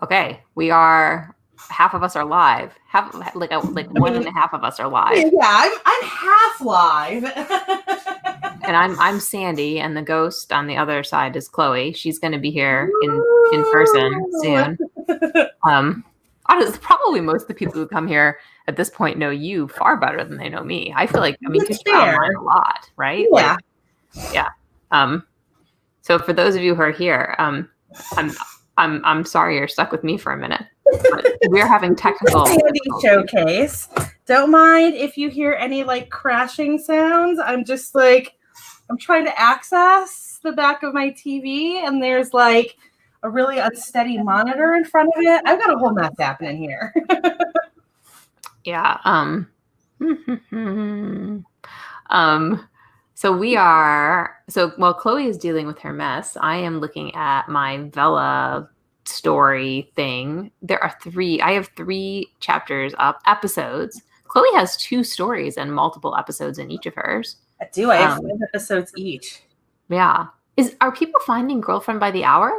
Okay, we are. Half of us are live. Like one and a half of us are live. Yeah, I'm half live. And I'm Sandy, and the ghost on the other side is Chloe. She's going to be here in person soon. Honestly, probably most of the people who come here at this point know you far better than they know me. I feel like, because you're online a lot, right? Yeah. Yeah. So for those of you who are here, I'm sorry you're stuck with me for a minute. But we're having technical Sandy showcase. Don't mind if you hear any like crashing sounds. I'm just like, I'm trying to access the back of my TV, and there's like a really unsteady monitor in front of it. I've got a whole mess happening here. Yeah. So while Chloe is dealing with her mess, I am looking at my Vela story thing. I have 3 chapters up, episodes. Chloe has 2 stories and multiple episodes in each of hers. I do. I have 5 episodes each. Yeah. Are people finding Girlfriend by the Hour?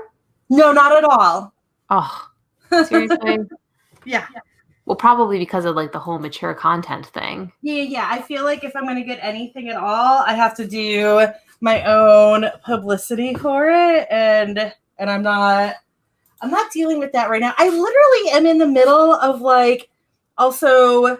No, not at all. Oh, seriously? Yeah. Well, probably because of like the whole mature content thing. Yeah. I feel like if I'm going to get anything at all, I have to do my own publicity for it, and I'm not dealing with that right now. I literally am in the middle of like also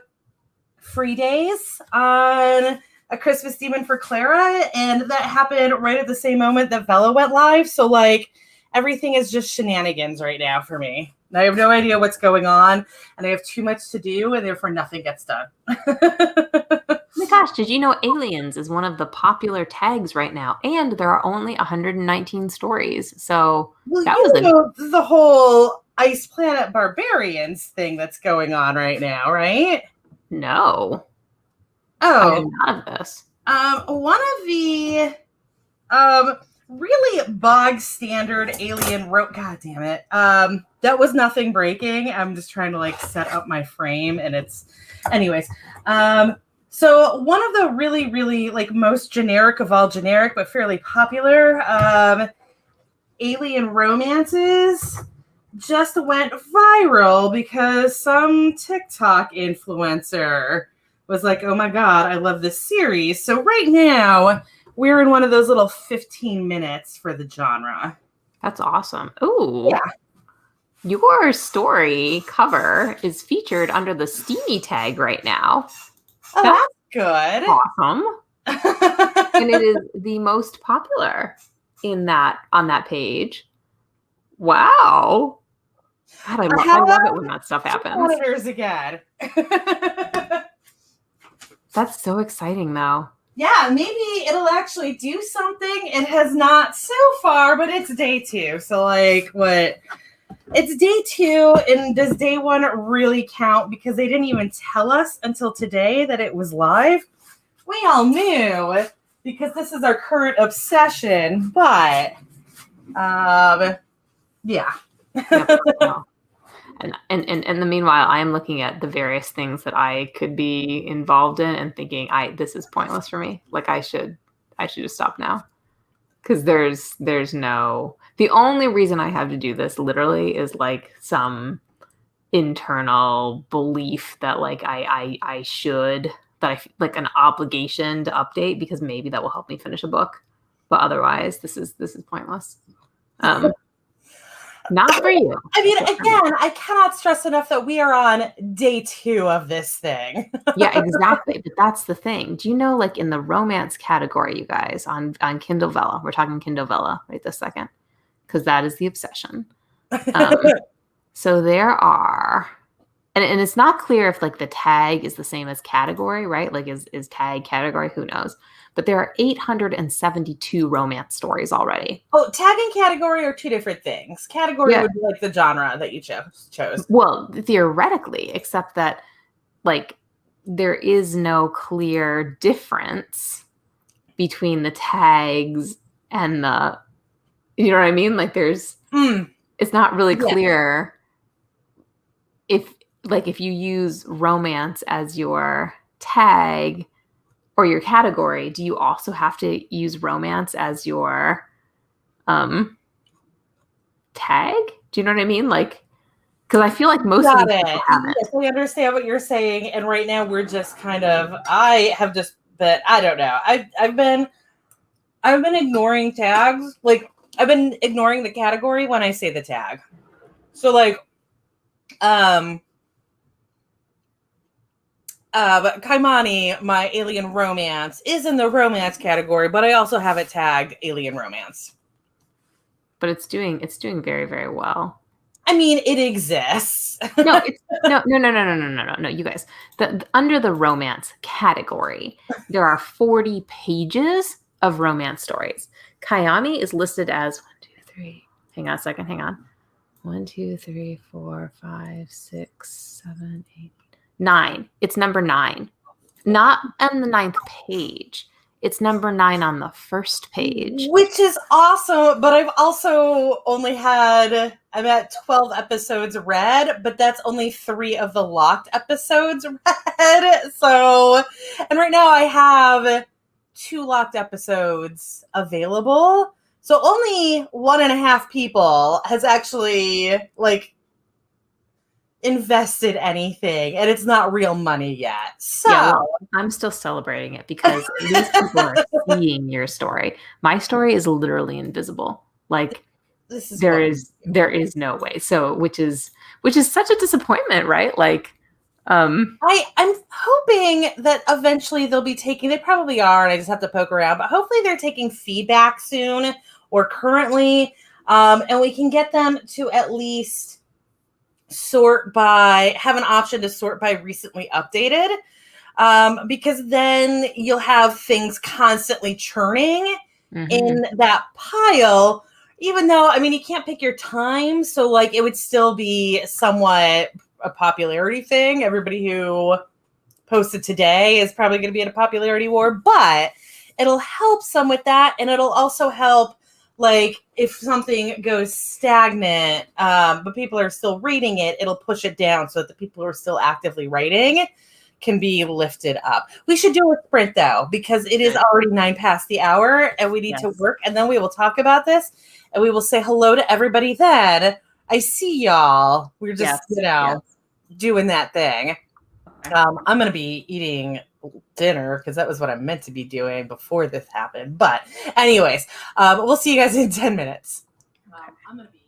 free days on A Christmas Demon for Clara, and that happened right at the same moment that Vela went live. So like everything is just shenanigans right now for me. I have no idea what's going on, and I have too much to do, and therefore nothing gets done. Oh my gosh, did you know Aliens is one of the popular tags right now? And there are only 119 stories. So that was the whole Ice Planet Barbarians thing that's going on right now, right? No. Oh. I mean, none of this. One of the really bog standard alien God damn it. That was nothing breaking. I'm just trying to like set up my frame, and it's anyways. So one of the really, really like most generic of all generic, but fairly popular alien romances just went viral because some TikTok influencer was like, oh my God, I love this series. So right now we're in one of those little 15 minutes for the genre. That's awesome. Ooh. Yeah. Your story cover is featured under the Steamy tag right now. Oh, that's good. Awesome. And it is the most popular on that page. Wow. God, I love it when that stuff happens. Monitors again. That's so exciting, though. Yeah, maybe it'll actually do something. It has not so far, but it's day 2. So, like, what? It's day 2, and does day 1 really count? Because they didn't even tell us until today that it was live. We all knew because this is our current obsession, but yeah. Yep. And in the meanwhile, I am looking at the various things that I could be involved in and thinking, this is pointless for me. Like I should just stop now. Because there's no, the only reason I have to do this literally is like some internal belief that like I should, that I like an obligation to update because maybe that will help me finish a book. But otherwise this is pointless. Not for you. I mean, again, I cannot stress enough that we are on day 2 of this thing. Yeah, exactly. But that's the thing. Do you know, like in the romance category, you guys, on Kindle Vella, we're talking Kindle Vella right this second, because that is the obsession. So there are, and it's not clear if like the tag is the same as category, right? Like is tag category? Who knows? But there are 872 romance stories already. Oh, tag and category are 2 different things. Category would be like the genre that you chose. Well, theoretically, except that like there is no clear difference between the tags and the, you know what I mean? Like there's, it's not really clear if you use romance as your tag or your category, do you also have to use romance as your tag? Do you know what I mean? Like Because I feel like most of Got these people it. haven't. Yes, I understand what you're saying, and right now we're just kind of. I have just been. I don't know. I've been ignoring tags. Like I've been ignoring the category when I say the tag. So like, but Kaimani, my alien romance, is in the romance category, but I also have it tagged alien romance. But it's doing very, very well. I mean, it exists. No, it's no, you guys. Under the romance category, there are 40 pages of romance stories. Kayami is listed as 1, 2, 3. Hang on a second, hang on. 1, 2, 3, 4, 5, 6, 7, 8, 9. It's number 9. Not on the 9th page. It's number 9 on the first page. Which is awesome, but I've also only had, I'm at 12 episodes read, but that's only 3 of the locked episodes read. So, and right now I have 2 locked episodes available. So only 1.5 people has actually like invested anything, and it's not real money yet. So yeah, well, I'm still celebrating it because at least people are seeing your story. My story is literally invisible. Like this is there is no way. So which is such a disappointment, right? Like I'm hoping that eventually they'll be taking, they probably are, and I just have to poke around, but hopefully they're taking feedback soon or currently, and we can get them to at least have an option to sort by recently updated, because then you'll have things constantly churning in that pile, even though, I mean, you can't pick your time, so like it would still be somewhat a popularity thing. Everybody who posted today is probably going to be in a popularity war, but it'll help some with that, and it'll also help like if something goes stagnant, but people are still reading it, it'll push it down so that the people who are still actively writing can be lifted up. We should do a sprint though, because it is already 9 past the hour and we need to work, and then we will talk about this and we will say hello to everybody then. I see y'all. We're just, doing that thing. I'm going to be eating dinner because that was what I meant to be doing before this happened. But anyways, we'll see you guys in 10 minutes. I'm going to be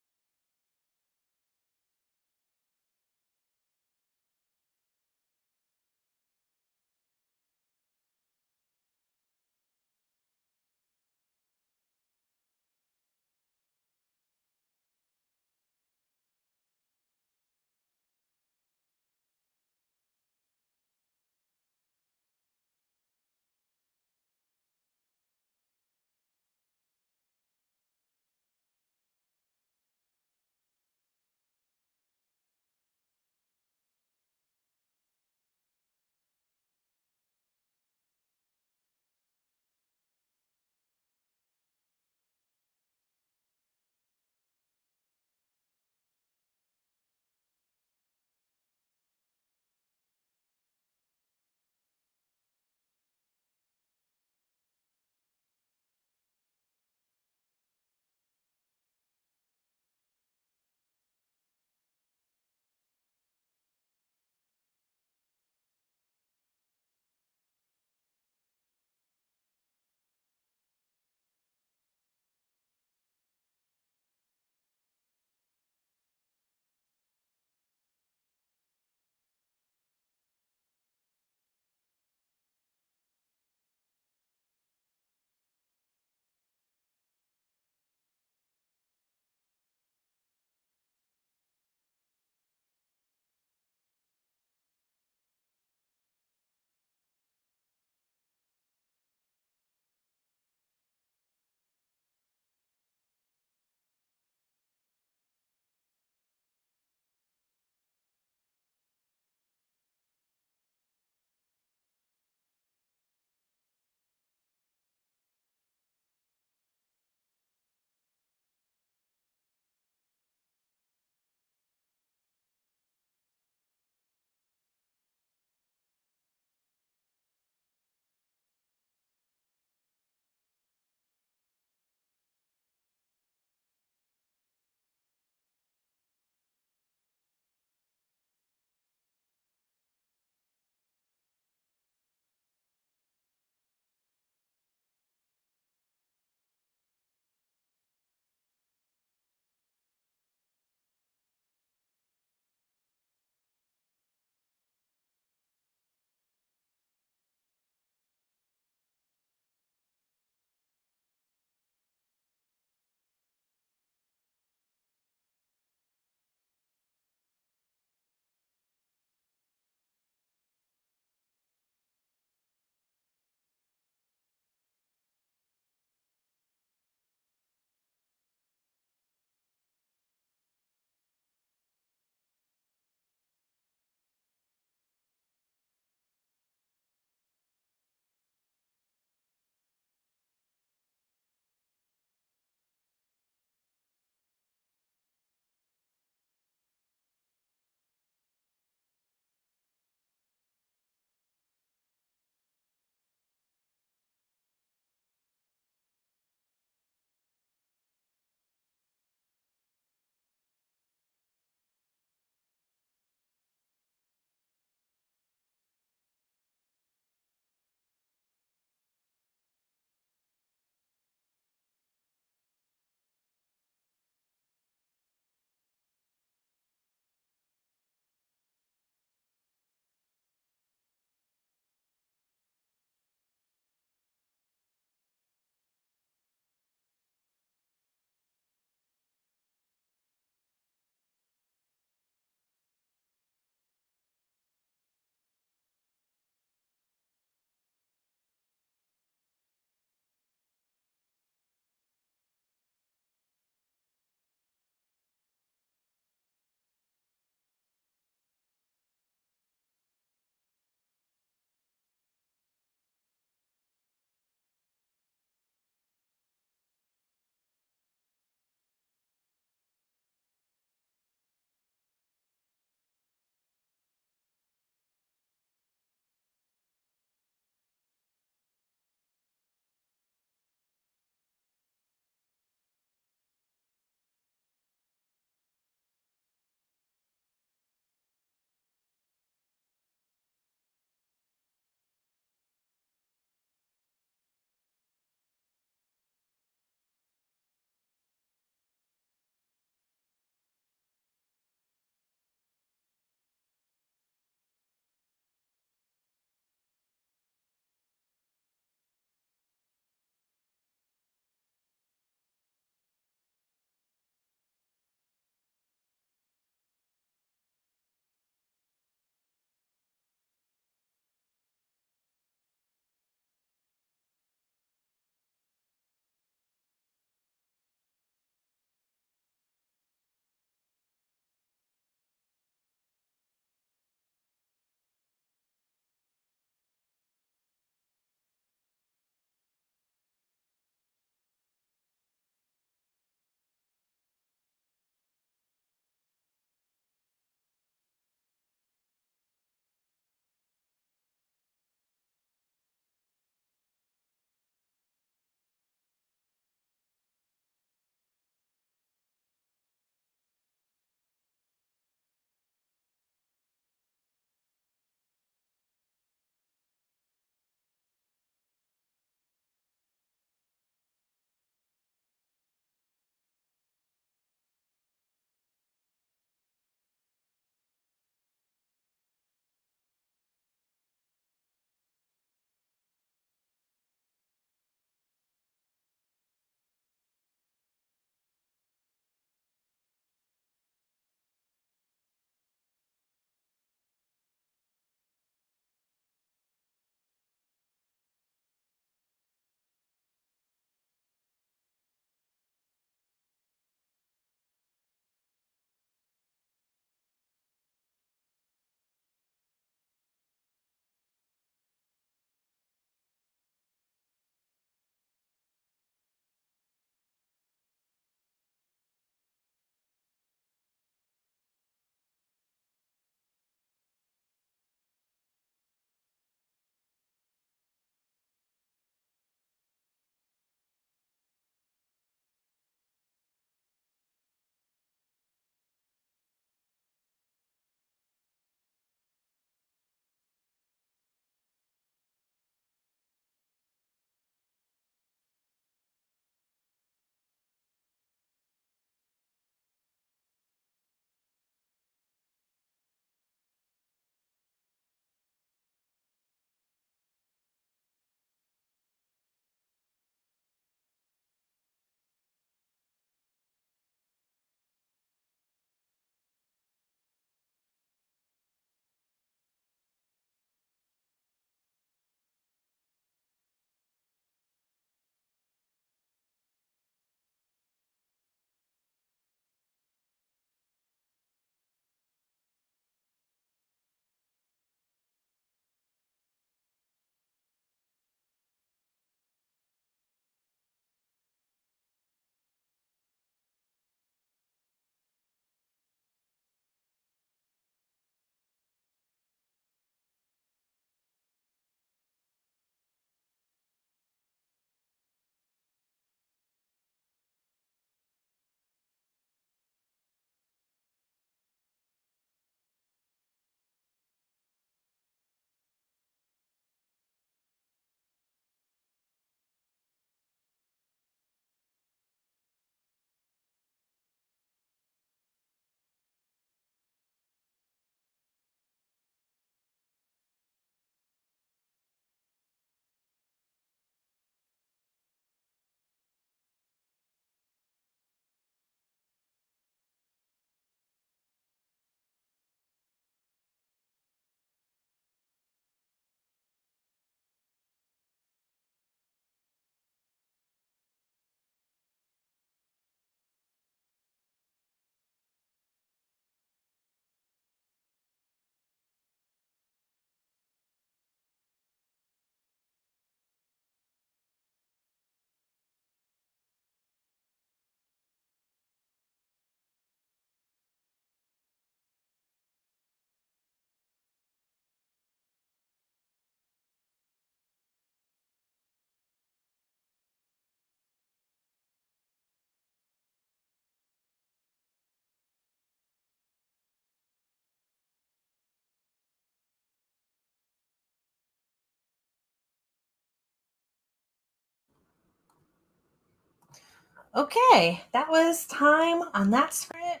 Okay, that was time on that sprint.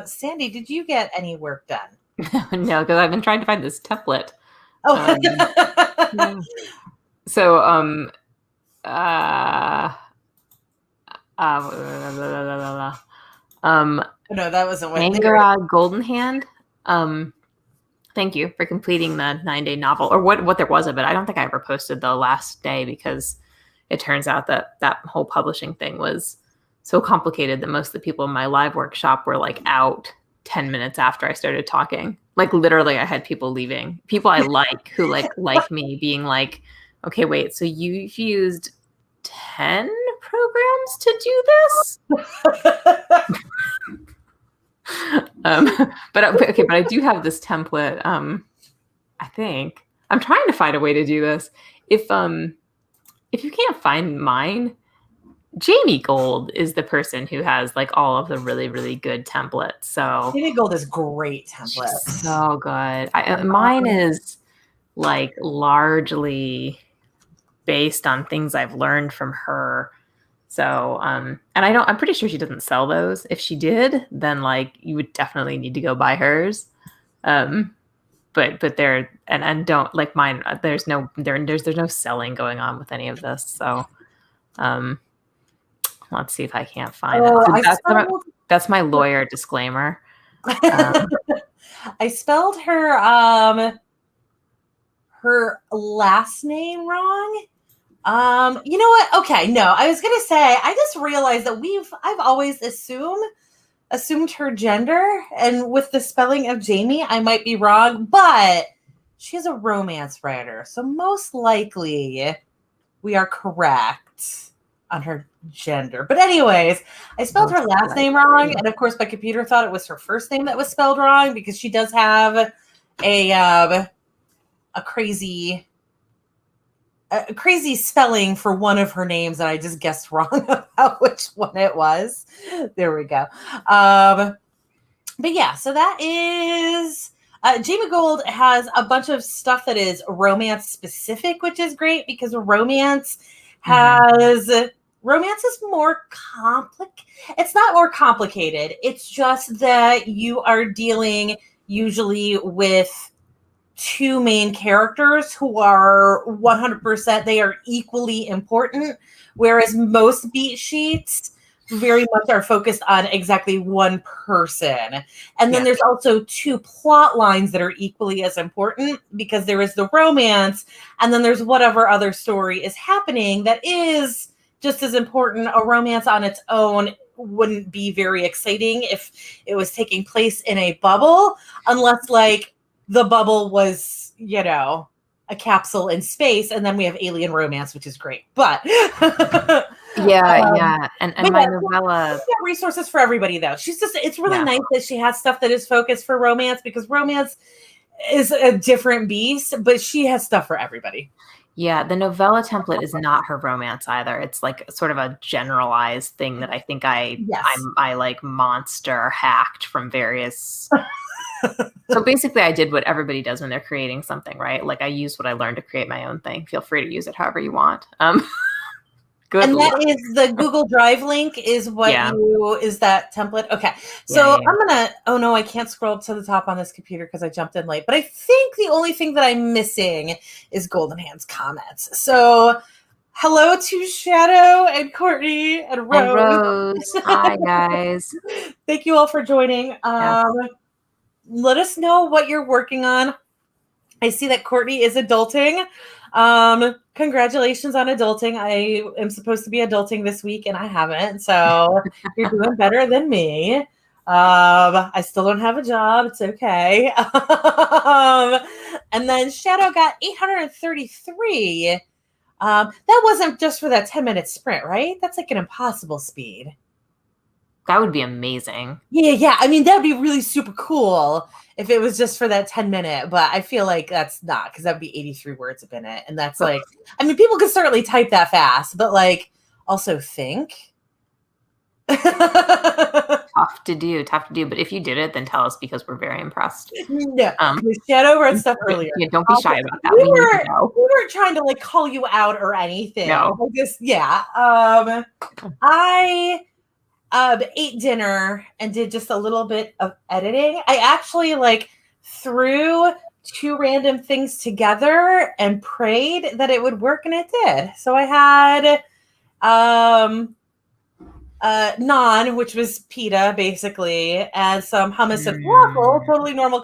Sandy, did you get any work done? No, because I've been trying to find this template. Oh, Yeah. So, uh, um, no, that wasn't what. Angara Golden Hand. Thank you for completing the 9-day novel, or what there was of it. I don't think I ever posted the last day because it turns out that that whole publishing thing was so complicated that most of the people in my live workshop were like out 10 minutes after I started talking. Like literally I had people leaving, people I like who like me being like, okay, wait, so you've used 10 programs to do this? but I do have this template. I think I'm trying to find a way to do this. If you can't find mine, Jamie Gold is the person who has like all of the really, really good templates. So Jamie Gold is great template. So good. Mine is like largely based on things I've learned from her. So, and I'm pretty sure she doesn't sell those. If she did, then like you would definitely need to go buy hers. But they're and don't like mine. There's no selling going on with any of this. So, let's see if I can't find it. So that's my lawyer disclaimer. I spelled her her last name wrong. You know what? Okay, no, I was gonna say I just realized that I've always assumed her gender, and with the spelling of Jamie, I might be wrong, but she's a romance writer, so most likely we are correct on her gender. But anyways, I spelled her last name wrong, and of course my computer thought it was her first name that was spelled wrong because she does have a crazy spelling for one of her names, and I just guessed wrong about which one it was. There we go. But yeah, so that is Jamie Gold has a bunch of stuff that is romance specific, which is great because romance is more it's not more complicated. It's just that you are dealing usually with two main characters who are 100%, they are equally important, whereas most beat sheets very much are focused on exactly one person. And then there's also two plot lines that are equally as important because there is the romance and then there's whatever other story is happening that is just as important. A romance on its own wouldn't be very exciting if it was taking place in a bubble, unless like the bubble was, a capsule in space, and then we have alien romance, which is great. But yeah. And my novella resources for everybody though. It's really nice that she has stuff that is focused for romance because romance is a different beast, but she has stuff for everybody. Yeah, the novella template is not her romance either. It's like sort of a generalized thing that I think I like monster hacked from various. So basically I did what everybody does when they're creating something, right? Like I used what I learned to create my own thing. Feel free to use it however you want. Good and luck. That is the Google Drive link is what is that template? Okay. So I'm going to, oh no, I can't scroll up to the top on this computer because I jumped in late, but I think the only thing that I'm missing is Golden Hand's comments. So hello to Shadow and Courtney and Rose. Hi guys. Thank you all for joining. Let us know what you're working on. I see that Courtney is adulting. Congratulations on adulting. I am supposed to be adulting this week and I haven't. So you're doing better than me. I still don't have a job. It's okay. And then Shadow got 833. That wasn't just for that 10-minute sprint, right? That's like an impossible speed. That would be amazing. Yeah. I mean, that would be really super cool if it was just for that 10-minute, but I feel like that's not, because that would be 83 words a minute. And that's like, I mean, people could certainly type that fast, but like also think. Tough to do. But if you did it, then tell us because we're very impressed. No, we shadow read stuff earlier. Yeah, don't be shy about that. We weren't trying to like call you out or anything. No. I ate dinner and did just a little bit of editing. I actually like threw 2 random things together and prayed that it would work, and it did. So I had naan, which was pita basically, and some hummus and waffle, totally normal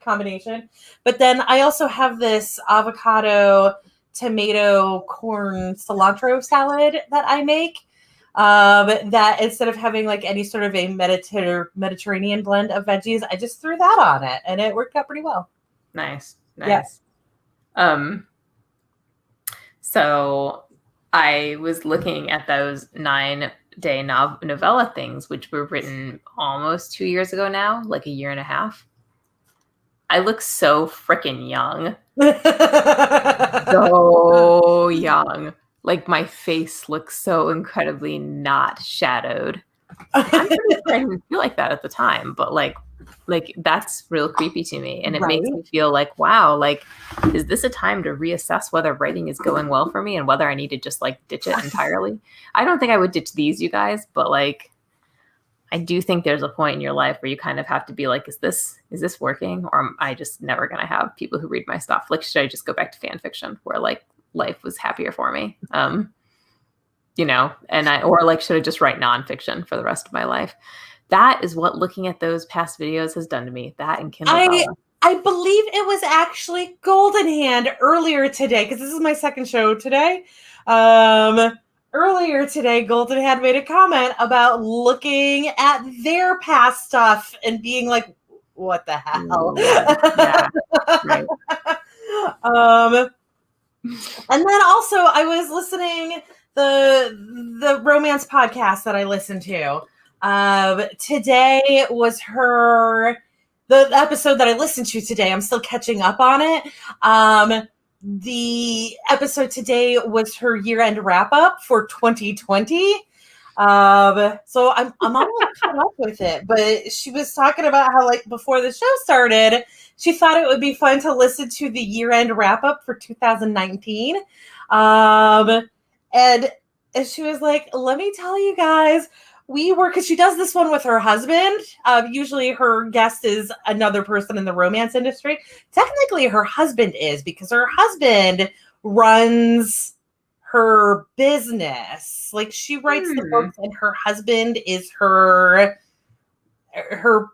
combination. But then I also have this avocado, tomato, corn, cilantro salad that I make. That instead of having like any sort of a Mediterranean blend of veggies, I just threw that on it, and it worked out pretty well. Nice. Yeah. So I was looking at those 9-day novella things, which were written almost 2 years ago now, like a year and a half. I look so freaking young. So young. Like my face looks so incredibly not shadowed. I'm pretty sure I didn't feel like that at the time, but like that's real creepy to me. And it makes me feel like, wow, like, is this a time to reassess whether writing is going well for me and whether I need to just like ditch it entirely? I don't think I would ditch these, you guys, but like, I do think there's a point in your life where you kind of have to be like, is this working? Or am I just never going to have people who read my stuff? Like, should I just go back to fan fiction where like life was happier for me? Should I just write nonfiction for the rest of my life? That is what looking at those past videos has done to me. That and Kindle. I believe it was actually Golden Hand earlier today, because this is my second show today. Earlier today, Golden Hand made a comment about looking at their past stuff and being like, what the hell? Yeah. Right. And then also I was listening the romance podcast that I listened to. Today was the episode that I listened to today. I'm still catching up on it. The episode today was her year-end wrap-up for 2020. So I'm almost caught up with it. But she was talking about how, like, before the show started, she thought it would be fun to listen to the year-end wrap-up for 2019. And she was like, let me tell you guys, because she does this one with her husband. Usually her guest is another person in the romance industry. Technically her husband is, because her husband runs her business. Like, she writes the books and her husband is her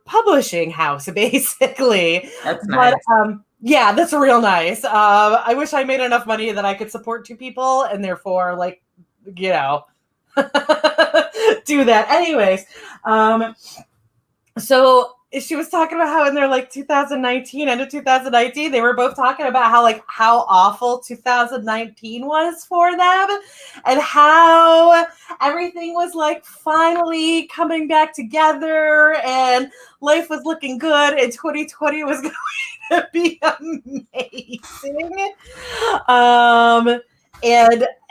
publishing house, basically. That's nice. But, yeah, that's real nice. I wish I made enough money that I could support 2 people and therefore, like, do that. Anyways, so she was talking about how in their like 2019, end of 2019, they were both talking about how awful 2019 was for them and how everything was like finally coming back together and life was looking good and 2020 was going to be amazing.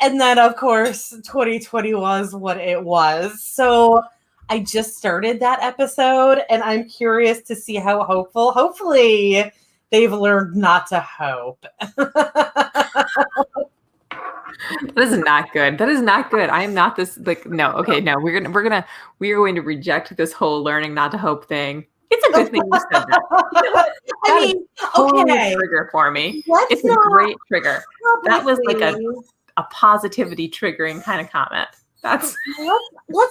And then, of course, 2020 was what it was. So I just started that episode, and I'm curious to see how hopefully they've learned not to hope. That is not good. That is not good. I am not this, like, no. Okay, no. We are going to reject this whole learning not to hope thing. It's a good thing you said that. You know what? I mean, okay. Trigger for me. It's a great trigger. That was like a positivity triggering kind of comment. Let's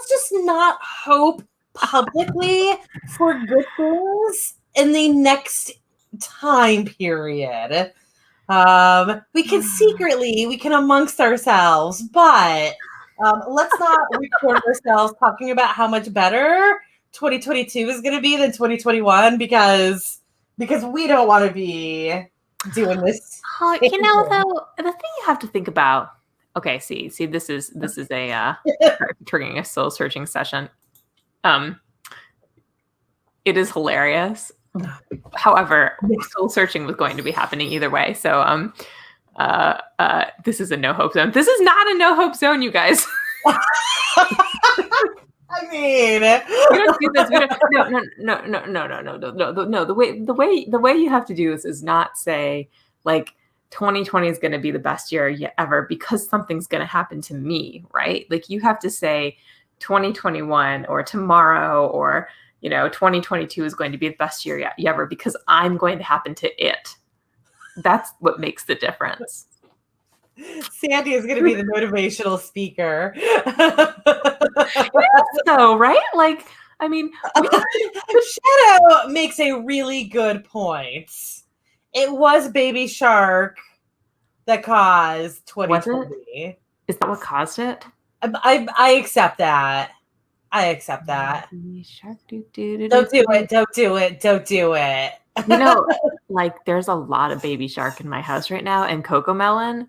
just not hope publicly for good things in the next time period. We can amongst ourselves, but let's not record ourselves talking about how much better 2022 is going to be than 2021 because we don't want to be doing this. Though the thing you have to think about. Okay, see, this is a triggering a soul searching session. It is hilarious. However, soul searching was going to be happening either way. So this is a no hope zone. This is not a no hope zone, you guys. I mean, We don't do this. We don't. No. The way you have to do this is not say like 2020 is going to be the best year ever because something's going to happen to me, right? Like you have to say 2021 or tomorrow or 2022 is going to be the best year ever because I'm going to happen to it. That's what makes the difference. Sandy is going to be the motivational speaker. So, right? Like, I mean, Shadow makes a really good point. It was Baby Shark that caused 2020. Is that what caused it? I accept that. I accept that. Shark, Don't do it. Don't do it. Don't do it. Like there's a lot of Baby Shark in my house right now and Coco Melon.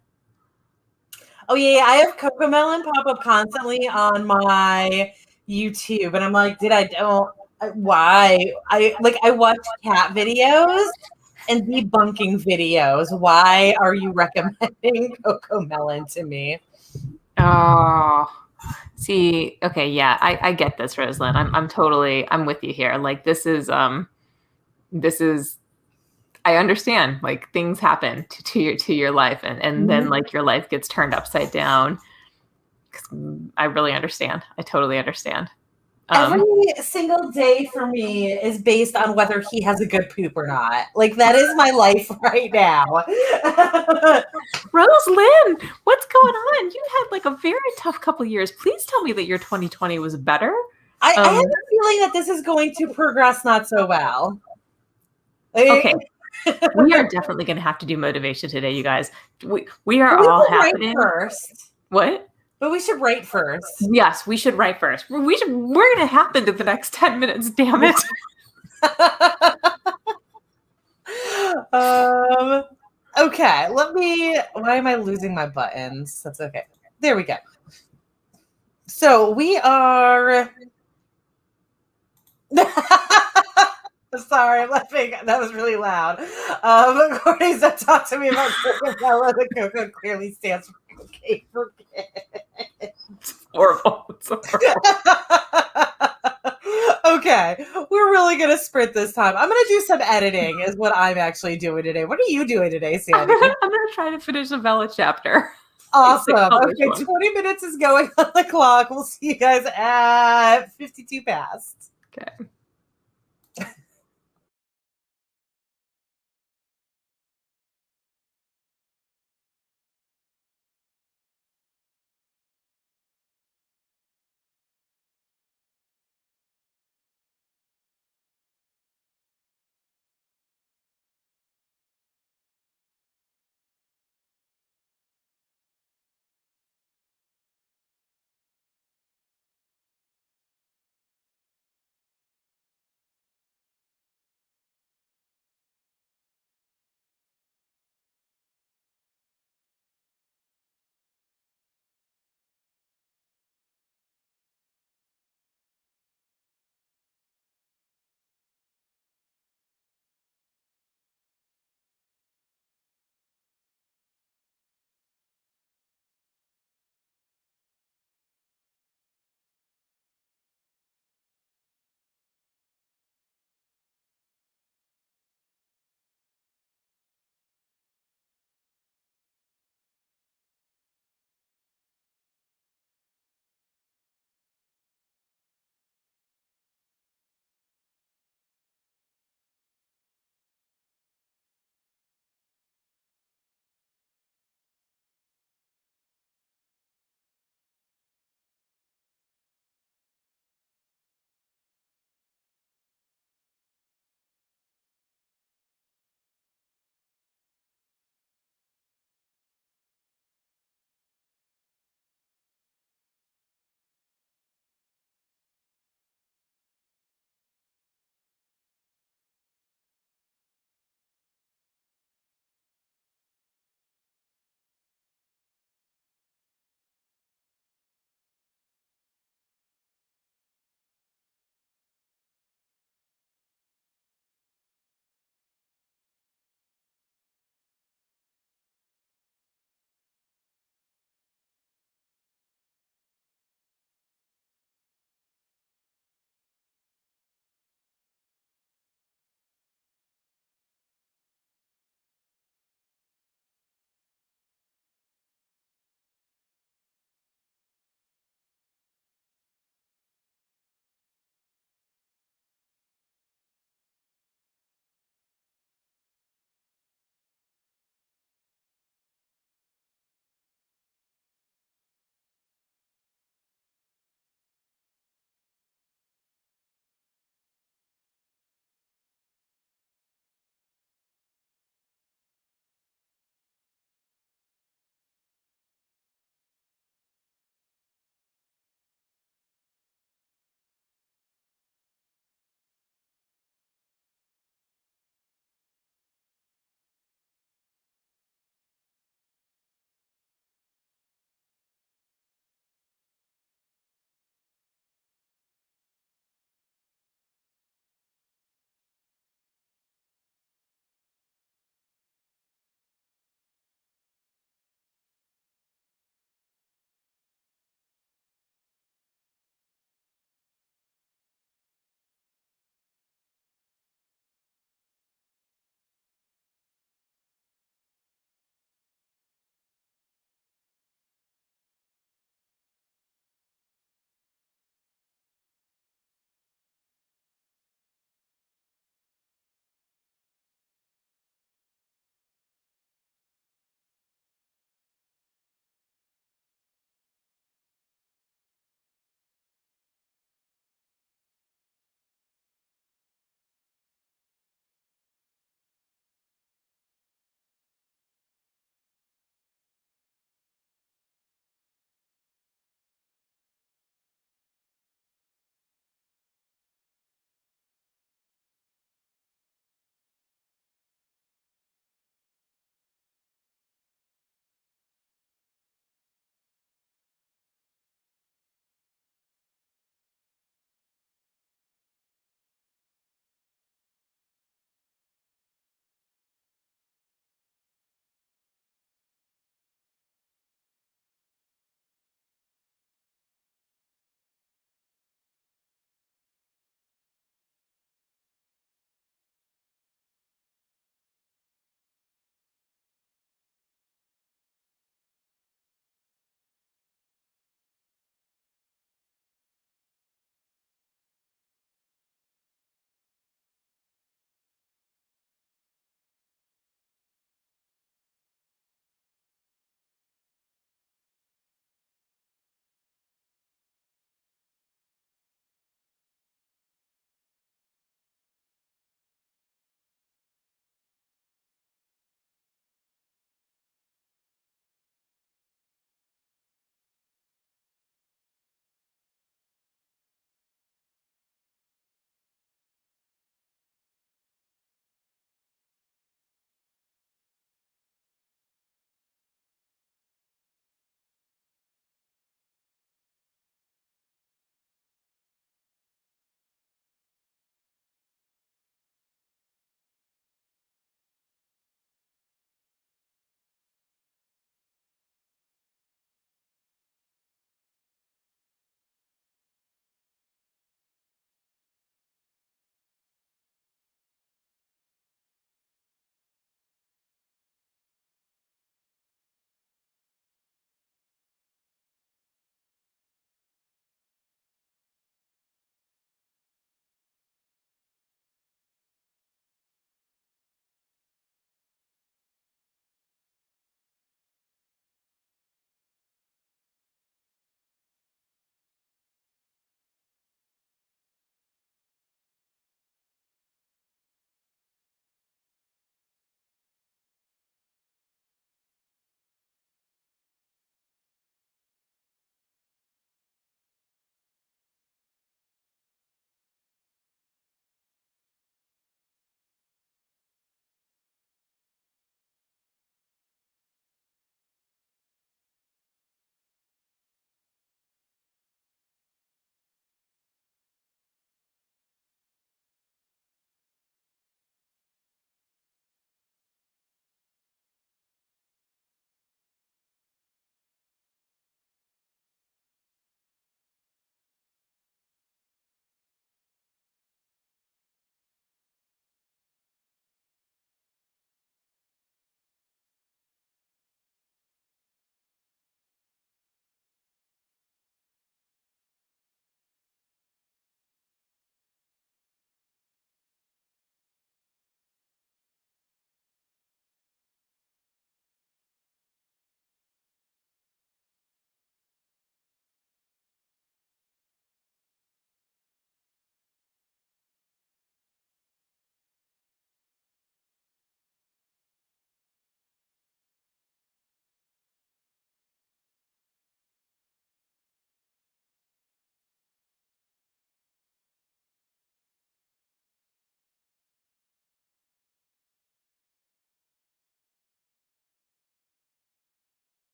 Oh yeah, I have Coco Melon pop up constantly on my YouTube, and I'm like, why? I watch cat videos and debunking videos. Why are you recommending Coco Melon to me? Oh, see, okay, yeah, I get this, Rosalind. I'm with you here. Like this is I understand. Like things happen to your life, and then like your life gets turned upside down. I really understand. I totally understand. Every single day for me is based on whether he has a good poop or not. Like that is my life right now. Rosalind, what's going on? You had like a very tough couple years. Please tell me that your 2020 was better. I have a feeling that this is going to progress not so well. Okay. We are definitely going to have to do motivation today, you guys. We are all happening. First. What? But we should write first. Yes, we should write first. We're going to happen to the next 10 minutes, damn it. Okay, why am I losing my buttons? That's okay. There we go. So we are sorry, I'm laughing. That was really loud. Courtney's not talk to me about Coca-Cola. The Coca clearly stands for cocaine for kids. It's horrible. It's horrible. Okay, we're really gonna sprint this time. I'm gonna do some editing, is what I'm actually doing today. What are you doing today, Sandy? I'm gonna try to finish a Bella chapter. Awesome. Okay, 20 minutes is going on the clock. We'll see you guys at 52 past. Okay.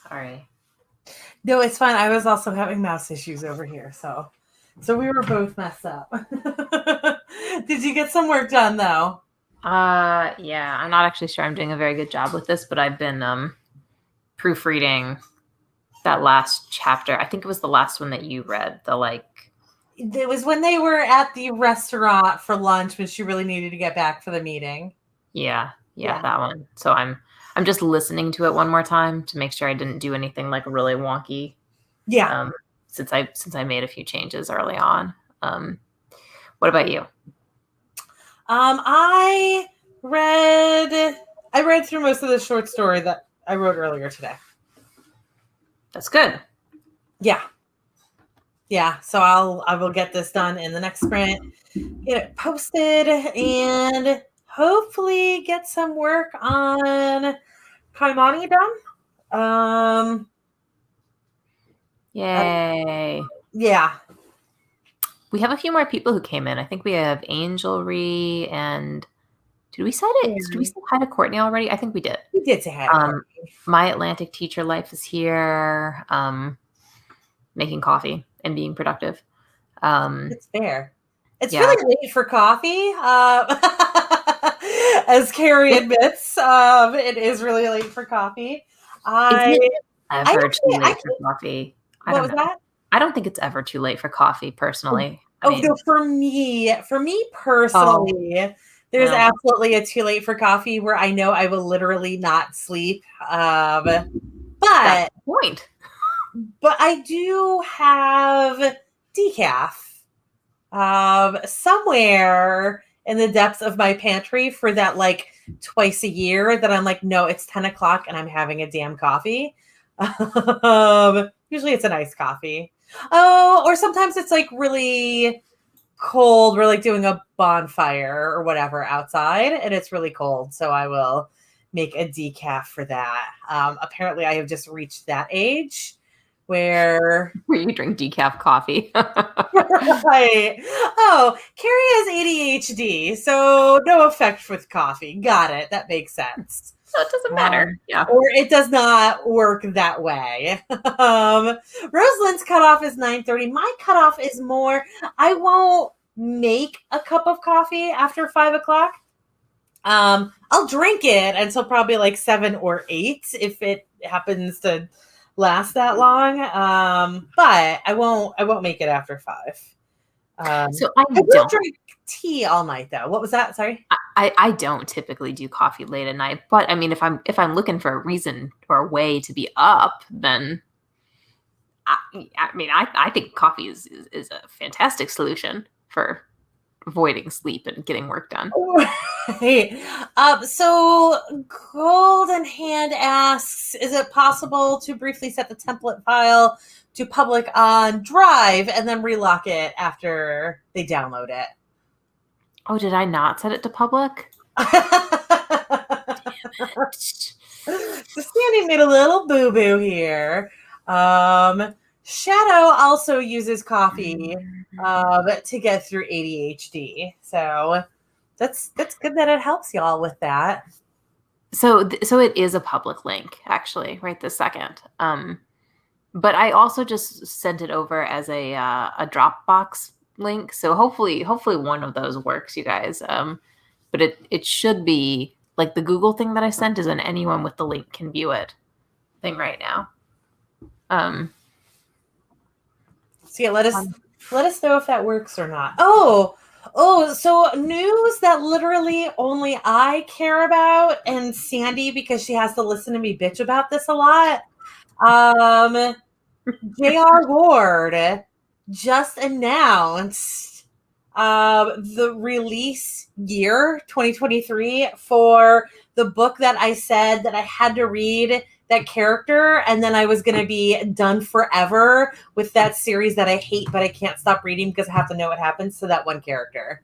Sorry. No, it's fine. I was also having mouse issues over here, so we were both messed up. Did you get some work done though? Yeah, I'm not actually sure I'm doing a very good job with this, but I've been proofreading that last chapter. I think it was the last one that you read. It was when they were at the restaurant for lunch when she really needed to get back for the meeting. Yeah, that one. So I'm just listening to it one more time to make sure I didn't do anything like really wonky. Yeah. Since I made a few changes early on. What about you? I read through most of the short story that I wrote earlier today. That's good. Yeah. So I will get this done in the next sprint, get it posted, and hopefully get some work on Kaimani done. Yay. Yeah. We have a few more people who came in. I think we have Angelry and did we say hi to Courtney already? I think we did. We did say hi to Courtney. My Atlantic Teacher Life is here, making coffee and being productive. It's fair. It's really late for coffee. As Carrie admits, it is really late for coffee. I've heard too late for coffee. What was that? I don't think it's ever too late for coffee, personally. No, for me personally, there's absolutely a too late for coffee where I know I will literally not sleep. But that's the point. But I do have decaf somewhere in the depths of my pantry for that like twice a year that I'm like, no, it's 10 o'clock and I'm having a damn coffee. Usually it's an iced coffee. Oh, or sometimes it's like really cold. We're like doing a bonfire or whatever outside and it's really cold. So I will make a decaf for that. Apparently I have just reached that age where you drink decaf coffee. Right. Oh, Carrie has ADHD, so no effect with coffee. Got it. That makes sense. So it doesn't matter. Yeah. Or it does not work that way. Rosalind's cutoff is 9:30. My cutoff is more, I won't make a cup of coffee after 5 o'clock. I'll drink it until probably like 7 or 8 if it happens to last that long. But I won't make it after 5. So I will drink tea all night though. What was that? Sorry. I don't typically do coffee late at night, but I mean, if I'm looking for a reason or a way to be up, then I think coffee is a fantastic solution for avoiding sleep and getting work done. Right. So Golden Hand asks, is it possible to briefly set the template file to public on Drive and then relock it after they download it? Oh, did I not set it to public? Damn it. So Sandy made a little boo-boo here. Shadow also uses coffee to get through ADHD. So that's good that it helps y'all with that. So it is a public link, actually, right this second. But I also just sent it over as a Dropbox link. So hopefully one of those works, you guys. But it should be like the Google thing that I sent is an anyone with the link can view it thing right now. So yeah, let us know if that works or not. Oh, so news that literally only I care about and Sandy because she has to listen to me bitch about this a lot. J.R. Ward just announced the release year 2023 for the book that I said that I had to read that character and then I was going to be done forever with that series that I hate but I can't stop reading because I have to know what happens to that one character.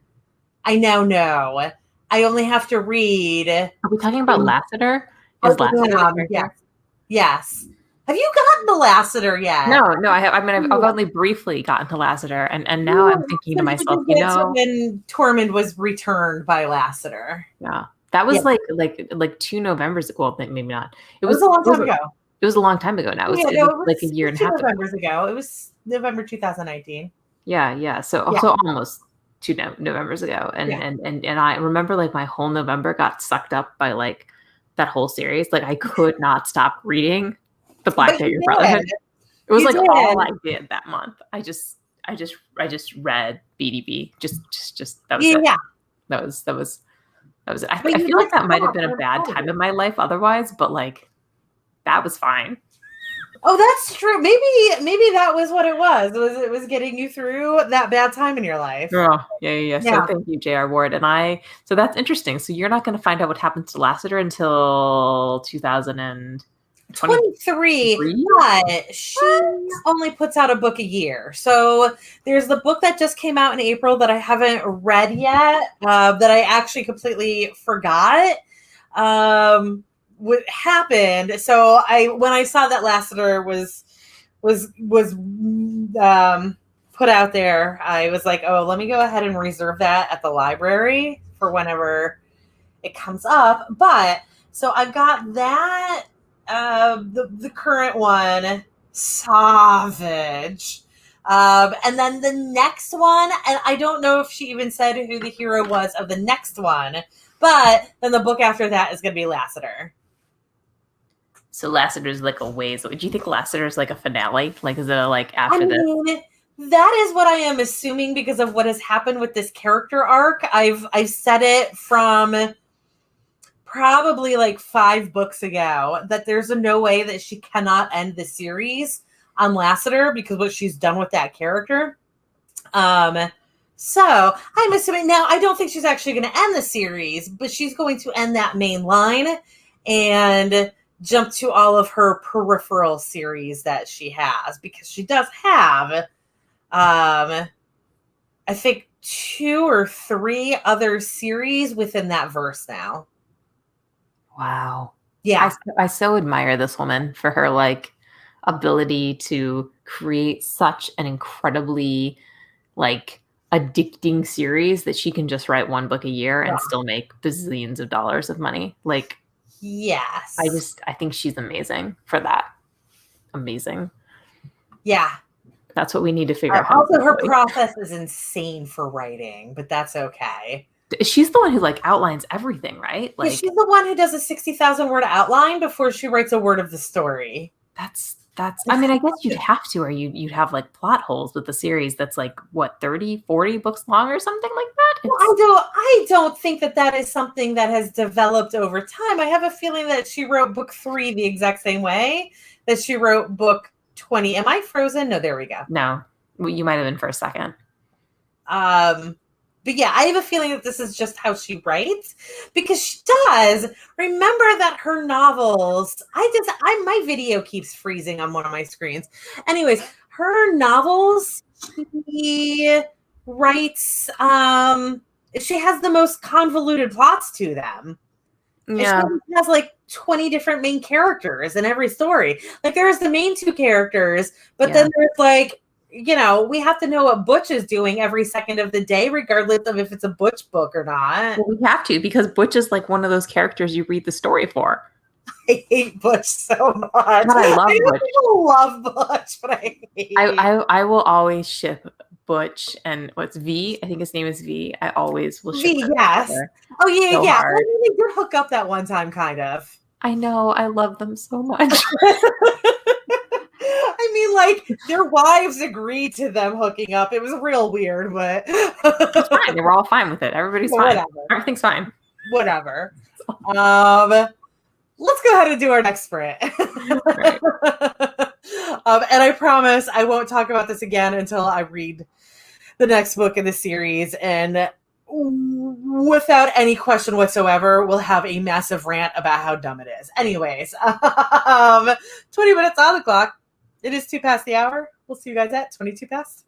I now know. I only have to read. Are we talking about Lassiter? Yes. Have you gotten to Lassiter yet? No, I have. I mean, I've only briefly gotten to Lassiter, and now I'm thinking to myself, when Tormund was returned by Lassiter. Yeah, that was like 2 Novembers ago. Well, maybe not. It was a long time ago. It was a long time ago now. Yeah, It no, was like a it year was and a two half ago. Novembers ago. It was November 2019. Yeah. So Yeah, almost two Novembers ago. yeah. And I remember like my whole November got sucked up by like that whole series. Like I could not stop reading the Black But you Dagger did. Brotherhood. It was You like all did. I did that month. I just read BDB. Just that was it. Yeah. That was it. But I you feel like did that might have stop. been a I'm bad proud of time you. in my life otherwise, but like that was fine. Oh, that's true. Maybe that was what it was. It was getting you through that bad time in your life. Oh, yeah. So Yeah. thank you, J.R. Ward. So that's interesting. So you're not going to find out what happens to Lassiter until 2023? 23, but she only puts out a book a year. So there's the book that just came out in April that I haven't read yet, that I actually completely forgot what happened. So when I saw that Lassiter was put out there, I was like, oh, let me go ahead and reserve that at the library for whenever it comes up. But so I've got that, the current one, Savage. And then the next one, and I don't know if she even said who the hero was of the next one, but then the book after that is going to be Lassiter. So Lassiter's like a ways. Do you think Lassiter's like a finale? Like, is it like I after this? mean, that is what I am assuming because of what has happened with this character arc. I've said it from probably like 5 books ago that there's no way that she cannot end the series on Lassiter because what she's done with that character. So I'm assuming now I don't think she's actually going to end the series, but she's going to end that main line and jump to all of her peripheral series that she has because she does have, I think 2 or 3 other series within that verse now. Wow. Yeah. I so admire this woman for her like ability to create such an incredibly like addicting series that she can just write one book a year and still make bazillions of dollars of money. Like Yes. I think she's amazing for that. Amazing. Yeah. That's what we need to figure out how Also, to her do. process is insane for writing, but that's okay. She's the one who like outlines everything, right? Yeah, Like she's the one who does a 60,000 word outline before she writes a word of the story. that's I mean, I guess you'd have to, or you'd have like plot holes with the series that's like what 30, 40 books long or something like that. Well, I don't think that is something that has developed over time. I have a feeling that she wrote book 3 the exact same way that she wrote book 20. Am I frozen? No, there we go. No, well, you might have been for a second. But yeah, I have a feeling that this is just how she writes because she does. Remember that her novels, my video keeps freezing on one of my screens. Anyways, her novels, she writes, she has the most convoluted plots to them. Yeah. And she has like 20 different main characters in every story. Like there's the main 2 characters, but then there's like, we have to know what Butch is doing every second of the day, regardless of if it's a Butch book or not. Well, we have to because Butch is like one of those characters you read the story for. I hate Butch so much. God, I love Butch. People love Butch, but I hate I will always ship Butch and what's V? I think his name is V. I always will ship V, yes. Oh, yeah, so yeah. hard. Well, they did hook up that one time, kind of. I know. I love them so much. I mean, like, their wives agreed to them hooking up. It was real weird, but It's fine. They were all fine with it. Everybody's fine. Whatever. Everything's fine. Whatever. Let's go ahead and do our next sprint. Right. And I promise I won't talk about this again until I read the next book in the series. And without any question whatsoever, we'll have a massive rant about how dumb it is. Anyways, 20 minutes on the clock. It is 2 past the hour. We'll see you guys at 22 past.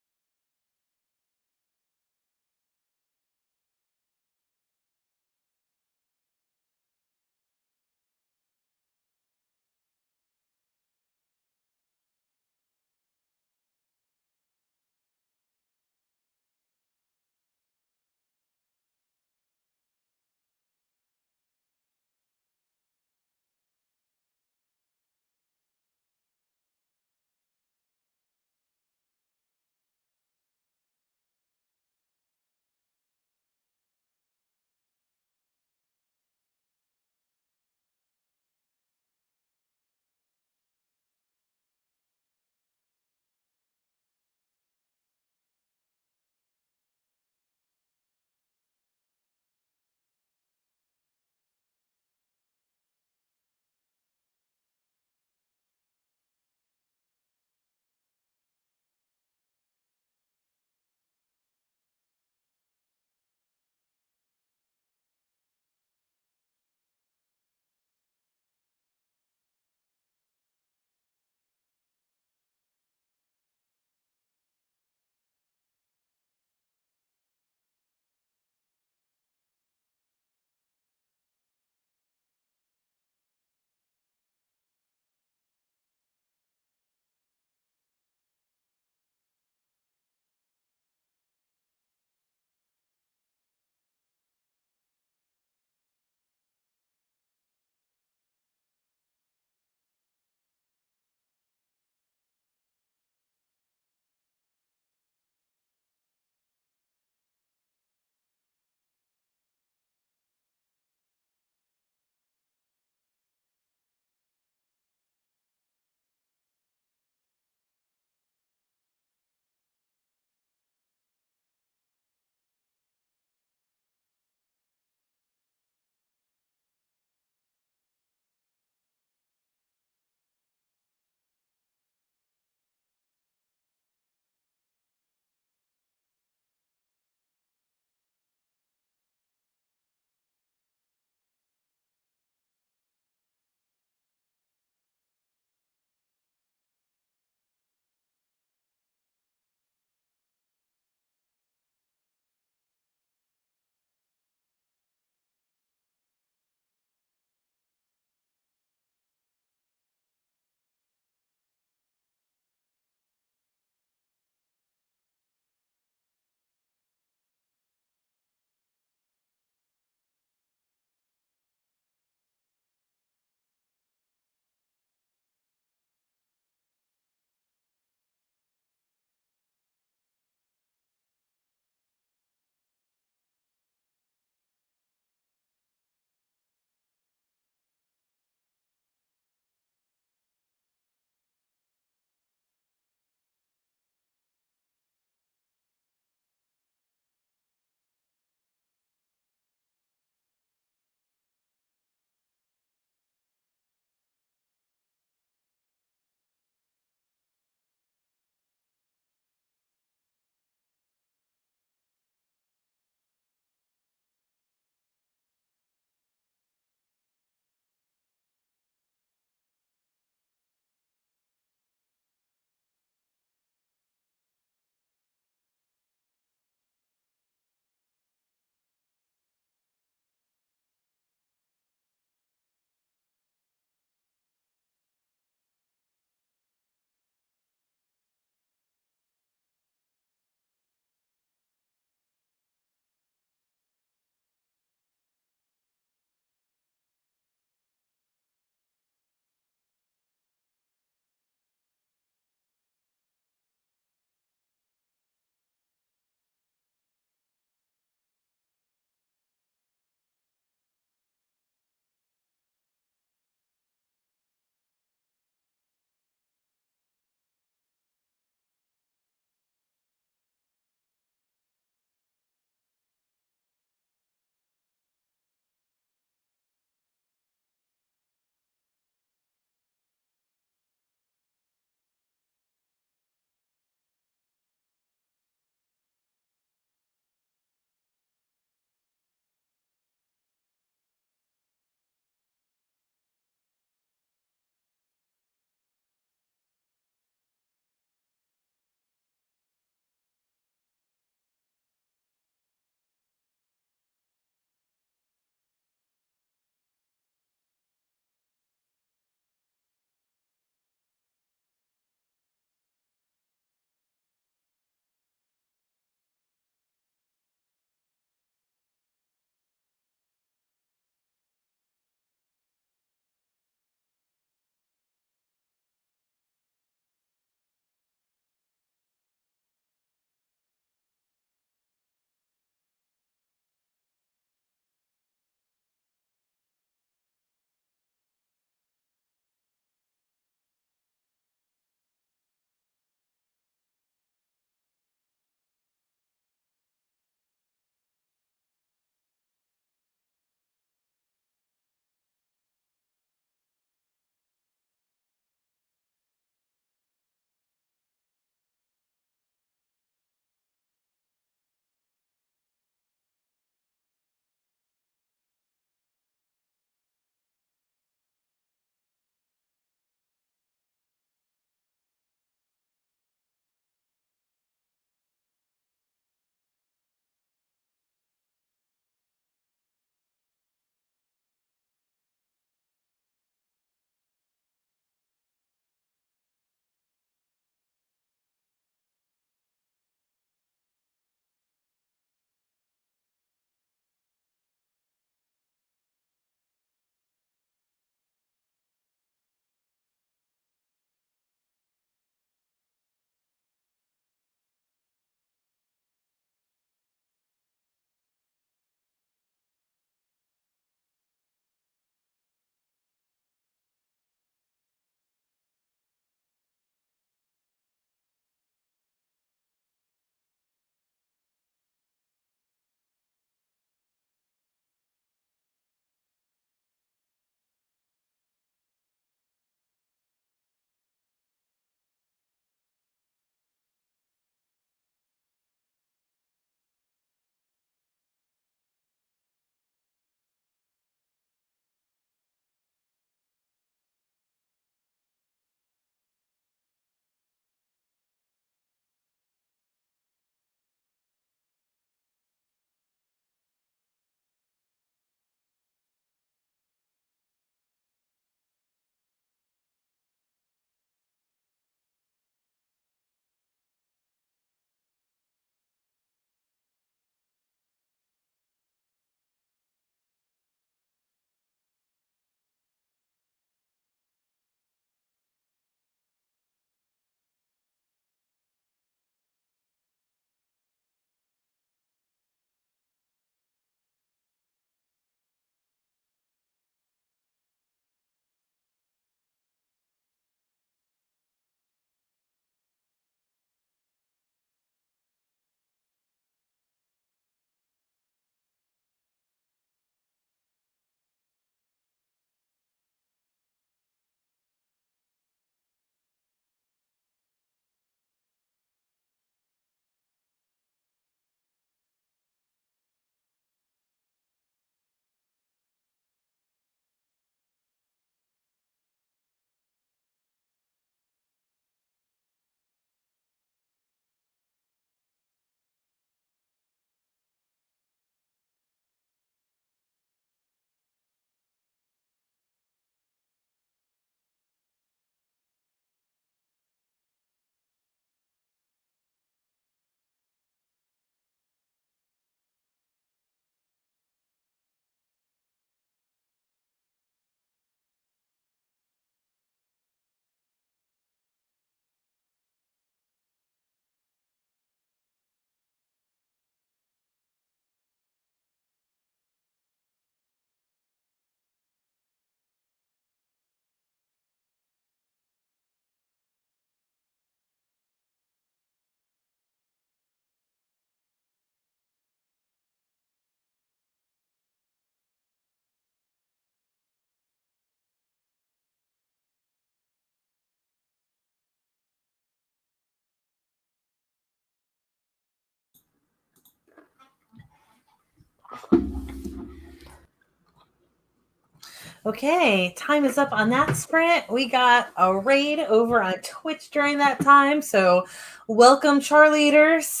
Okay, time is up on that sprint. We got a raid over on Twitch during that time. So welcome, Charleaders.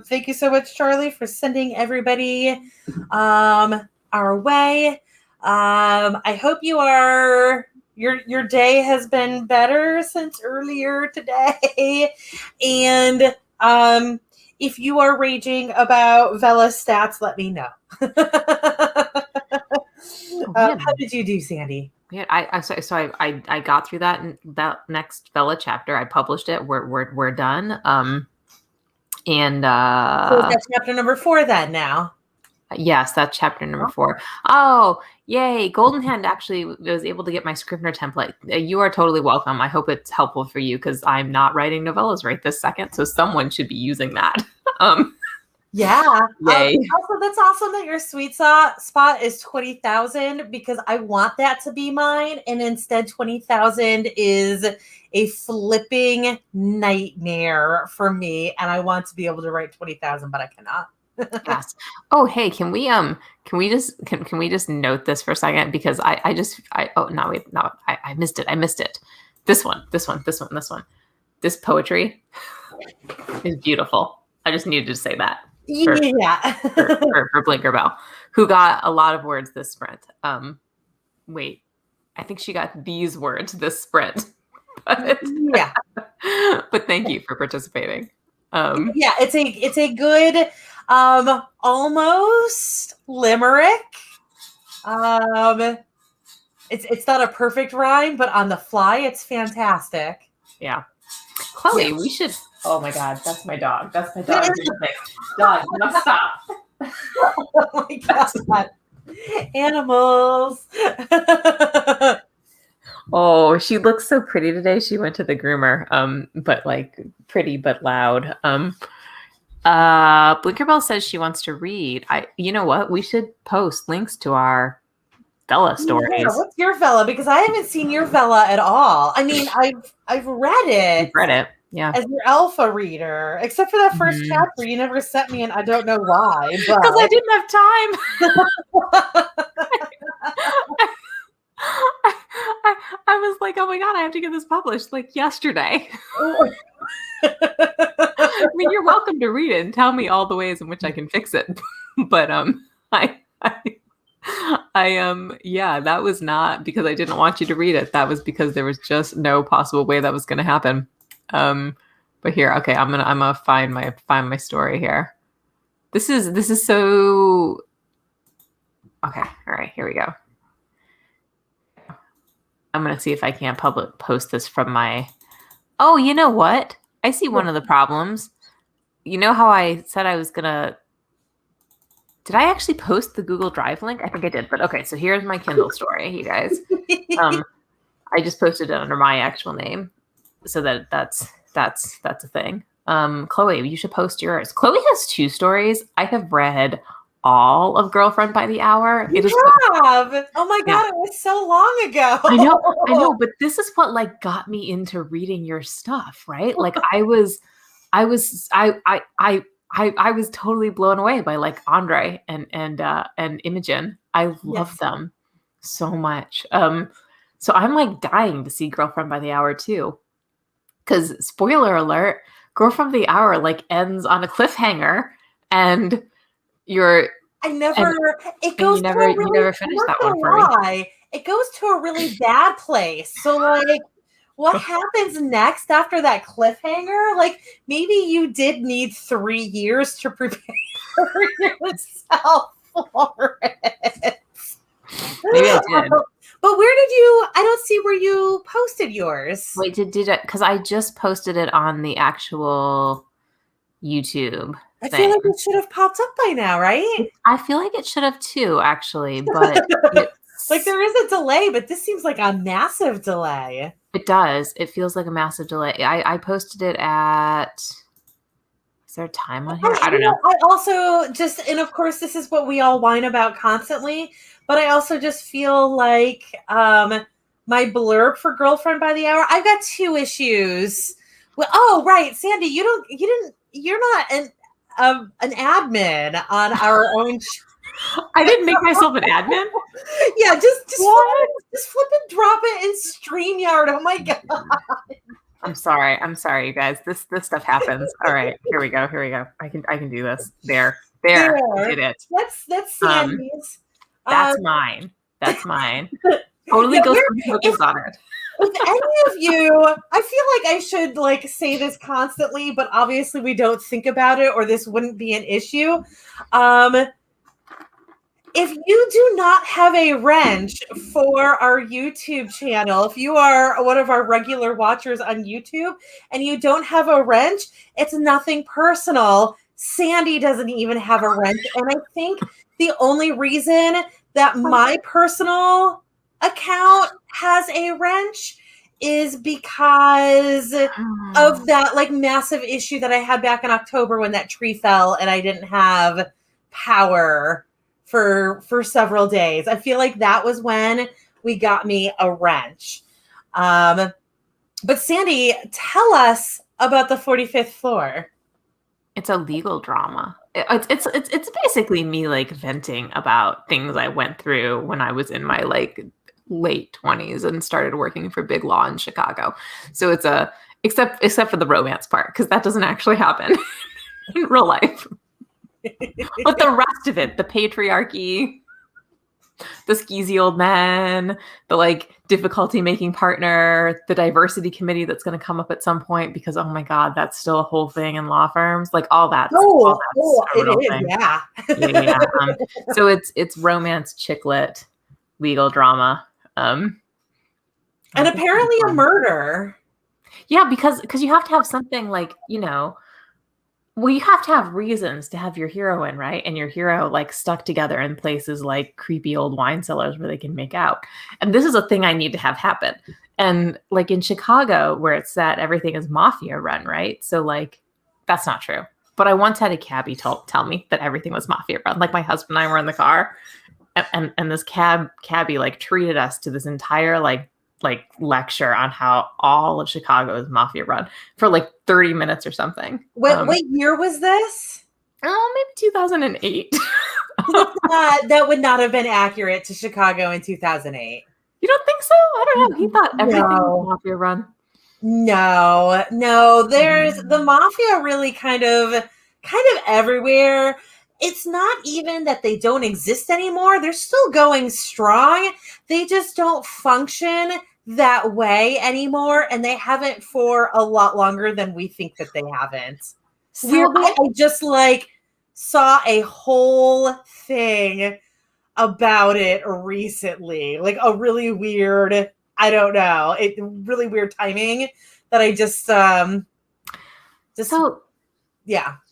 Thank you so much, Charlie, for sending everybody our way. I hope your day has been better since earlier today. And if you are raging about Vela stats, let me know. How did you do, Sandy? Yeah, I got through that next Bella chapter. I published it. We're done. And so is that chapter number 4 then now? Yes, that's chapter number 4. Oh, yay! Golden Hand actually was able to get my Scrivener template. You are totally welcome. I hope it's helpful for you because I'm not writing novellas right this second, so someone should be using that. Yeah. Yay. Also, that's awesome that your sweet spot is 20,000 because I want that to be mine. And instead 20,000 is a flipping nightmare for me. And I want to be able to write 20,000, but I cannot. Yes. Oh, hey, can we just note this for a second? Because I missed it. This one. This poetry is beautiful. I just needed to say that. For Blinker Bell, who got a lot of words this sprint. Wait, I think she got these words this sprint. But, yeah. But thank you for participating. Yeah, it's a good almost limerick. It's not a perfect rhyme, but on the fly, it's fantastic. Yeah. Chloe, we should. Oh my God, that's my dog. That's my dog. Dog, you must stop. Oh my God. Animals. Oh, she looks so pretty today. She went to the groomer. But like pretty but loud. Blinkerbell says she wants to read. You know what? We should post links to our Vela stories. Yeah, what's your Vela? Because I haven't seen your Vela at all. I mean, I've read it. You've read it. Yeah. As your alpha reader, except for that first chapter, you never sent me, and I don't know why. Because I didn't have time. I was like, oh my God, I have to get this published like yesterday. I mean, you're welcome to read it and tell me all the ways in which I can fix it. But yeah, that was not because I didn't want you to read it. That was because there was just no possible way that was going to happen. But here, okay, I'm gonna find my story here. This is so okay. All right, here we go. I'm gonna see if I can't post this from my. Oh, you know what? I see one of the problems. You know how I said I was gonna. Did I actually post the Google Drive link? I think I did. But okay, so here's my Kindle story, you guys. I just posted it under my actual name, so that's a thing. Chloe, you should post yours. Chloe has 2 stories. I have read all of Girlfriend by the Hour. You have. Oh my God, it was so long ago. I know, but this is what like got me into reading your stuff, right? Like I was totally blown away by like Andre and Imogen. I love them so much. So I'm like dying to see Girlfriend by the Hour too. Because spoiler alert, Girlfriend by the Hour like ends on a cliffhanger, and you never finished that one for me. It goes to a really bad place. So like, what happens next after that cliffhanger? Like maybe you did need 3 years to prepare yourself for it. Maybe I did. But where did you? I don't see where you posted yours. Wait, did I? Because I just posted it on the actual YouTube. I feel like it should have popped up by now, right? I feel like it should have too, actually. But like there is a delay, but this seems like a massive delay. It does. It feels like a massive delay. I posted it at. Is there a time on here? I don't know. I also just, and of course, this is what we all whine about constantly. But I also just feel like my blurb for Girlfriend by the Hour. I've got 2 issues. Well, oh right, Sandy, you're not an admin on our own I didn't make myself an admin. Yeah, just What? flip and drop it in StreamYard. Oh my god. I'm sorry, you guys. This stuff happens. All right, here we go. I can do this. There. I did it. That's Um, Sandy's. That's mine. Totally Yeah, goes on it. With any of you, I feel like I should like say this constantly, but obviously we don't think about it, or this wouldn't be an issue. If you do not have a wrench for our YouTube channel, if you are one of our regular watchers on YouTube and you don't have a wrench, it's nothing personal. Sandy doesn't even have a wrench. And I think the only reason that my personal account has a wrench is because of that like massive issue that I had back in October when that tree fell and I didn't have power for several days. I feel like that was when we got me a wrench. But Sandy, tell us about the 45th floor. It's a legal drama. It's basically me like venting about things I went through when I was in my like late 20s and started working for big law in Chicago. So it's except for the romance part, because that doesn't actually happen in real life. But the rest of it, the patriarchy, the skeezy old man, the like difficulty making partner, the diversity committee that's going to come up at some point because, oh my God, that's still a whole thing in law firms. Like all that. It is. Yeah. Yeah. So it's romance, chick lit, legal drama. And apparently a murder. Yeah, because you have to have something like, you know, well, you have to have reasons to have your heroine, right? And your hero like stuck together in places like creepy old wine cellars where they can make out. And this is a thing I need to have happen. And like in Chicago, where it's set, everything is mafia run, right? So like, that's not true. But I once had a cabbie tell me that everything was mafia run. Like my husband and I were in the car, and this cabbie like treated us to this entire like lecture on how all of Chicago is mafia run for like 30 minutes or something. What year was this? Oh, maybe 2008. That would not have been accurate to Chicago in 2008. You don't think so? I don't know. He thought everything was mafia run. No. There's the mafia really kind of everywhere. It's not even that they don't exist anymore. They're still going strong. They just don't function that way anymore. And they haven't for a lot longer than we think that they haven't. So weirdly, I just like saw a whole thing about it recently. Like a really weird, I don't know, really weird timing that I just yeah.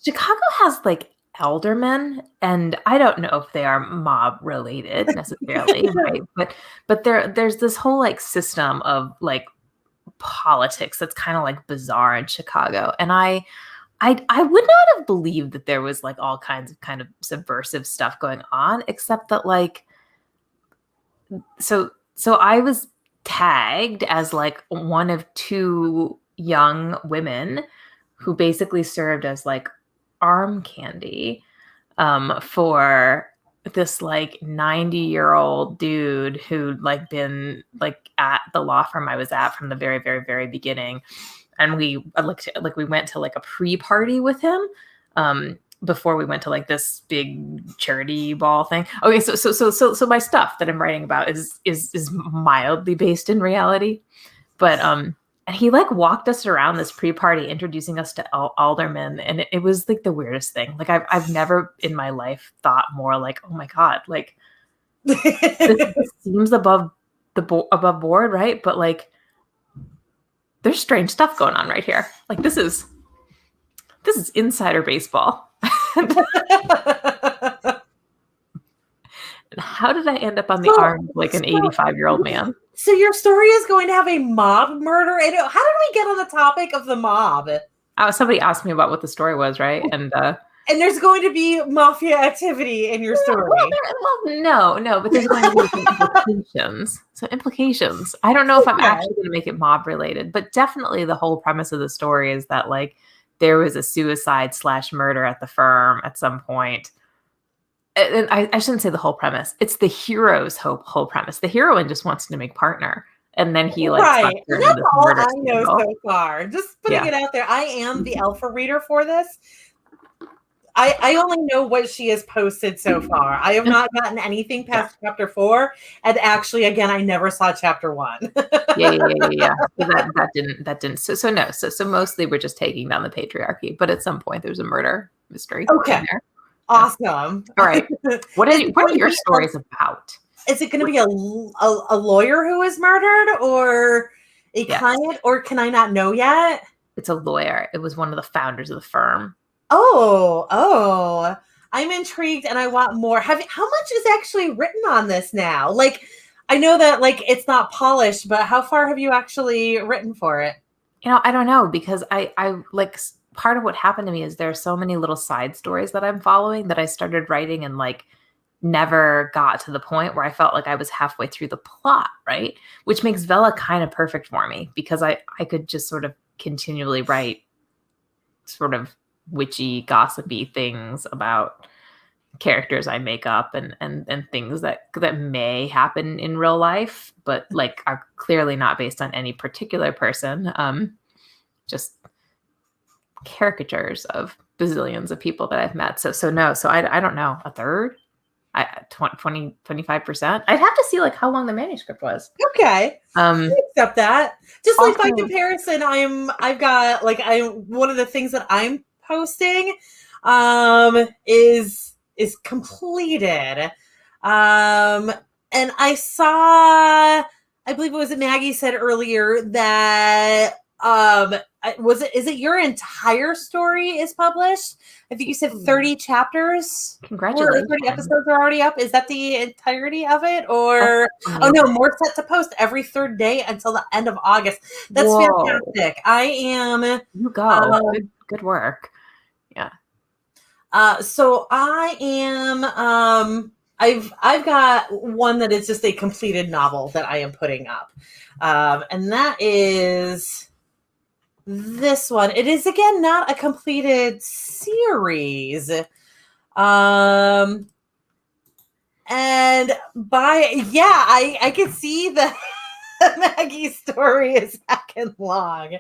Chicago has like aldermen, and I don't know if they are mob related necessarily, right? But there's this whole like system of like politics that's kind of like bizarre in Chicago, and I would not have believed that there was like all kinds of kind of subversive stuff going on, except that like so I was tagged as like one of two young women who basically served as like arm candy for this like 90-year-old dude who'd like been like at the law firm I was at from the very, very, very beginning. And we went to like a pre-party with him before we went to like this big charity ball thing. Okay, so my stuff that I'm writing about is mildly based in reality, but and he like walked us around this pre-party, introducing us to aldermen, and it was like the weirdest thing. Like I've never in my life thought more like, oh my God, like this seems above board, right? But like there's strange stuff going on right here. Like this is insider baseball. And how did I end up on the arm of like an 85-year-old man? So your story is going to have a mob murder? And how did we get on the topic of the mob? Somebody asked me about what the story was, right? And there's going to be mafia activity in your story. No, but there's going to be implications. So implications. I don't know if I'm actually going to make it mob related, but definitely the whole premise of the story is that like there was a suicide/murder at the firm at some point. and I shouldn't say the whole premise. It's the hero's whole premise. The heroine just wants to make partner, and then he like Right. sucks her into That's this all murder I know scandal. so far. Just putting Yeah. it out there. I am the alpha reader for this. I only know what she has posted so far. I have not gotten anything past chapter 4. And actually, again, I never saw chapter 1. Yeah. So that didn't. So no. So mostly we're just taking down the patriarchy, but at some point there's a murder mystery Okay. in there. Awesome. All right. What are your stories about? Is it going to be a lawyer who is murdered, or a client, or can I not know yet? It's a lawyer. It was one of the founders of the firm. Oh, I'm intrigued and I want more. How much is actually written on this now? Like, I know that like it's not polished, but how far have you actually written for it? I don't know, because I like, part of what happened to me is there are so many little side stories that I'm following that I started writing and like never got to the point where I felt like I was halfway through the plot, right? Which makes Vela kind of perfect for me, because I could just sort of continually write sort of witchy, gossipy things about characters I make up and things that may happen in real life, but like are clearly not based on any particular person. Just caricatures of bazillions of people that I've met. So I don't know, a third, 20, 25%. I'd have to see like how long the manuscript was. Okay. I accept that. Just like by comparison, I've got like one of the things that I'm posting is completed. And I saw, I believe it was Maggie said earlier that is it your entire story is published? I think you said 30 chapters. Congratulations. 30 episodes are already up. Is that the entirety of it? Or oh no, more set to post every third day until the end of August. That's fantastic. I am you go. Good work. Yeah. So I am I've got one that is just a completed novel that I am putting up. And that is this one. It is again not a completed series. And I can see that Maggie's story is heckin' long.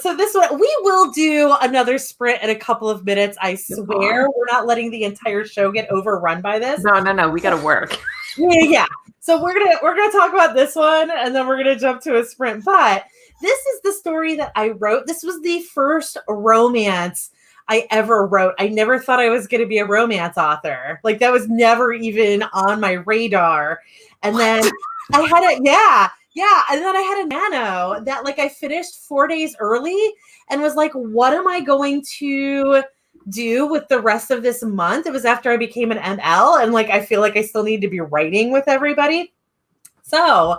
So this one, we will do another sprint in a couple of minutes. I swear, we're not letting the entire show get overrun by this. No, we gotta work. Yeah. So we're gonna talk about this one, and then we're gonna jump to a sprint. But this is the story that I wrote. This was the first romance I ever wrote. I never thought I was gonna be a romance author. Like that was never even on my radar. And then I had and then I had a nano that like I finished 4 days early and was like, what am I going to do with the rest of this month? It was after I became an ML, and like I feel like I still need to be writing with everybody. So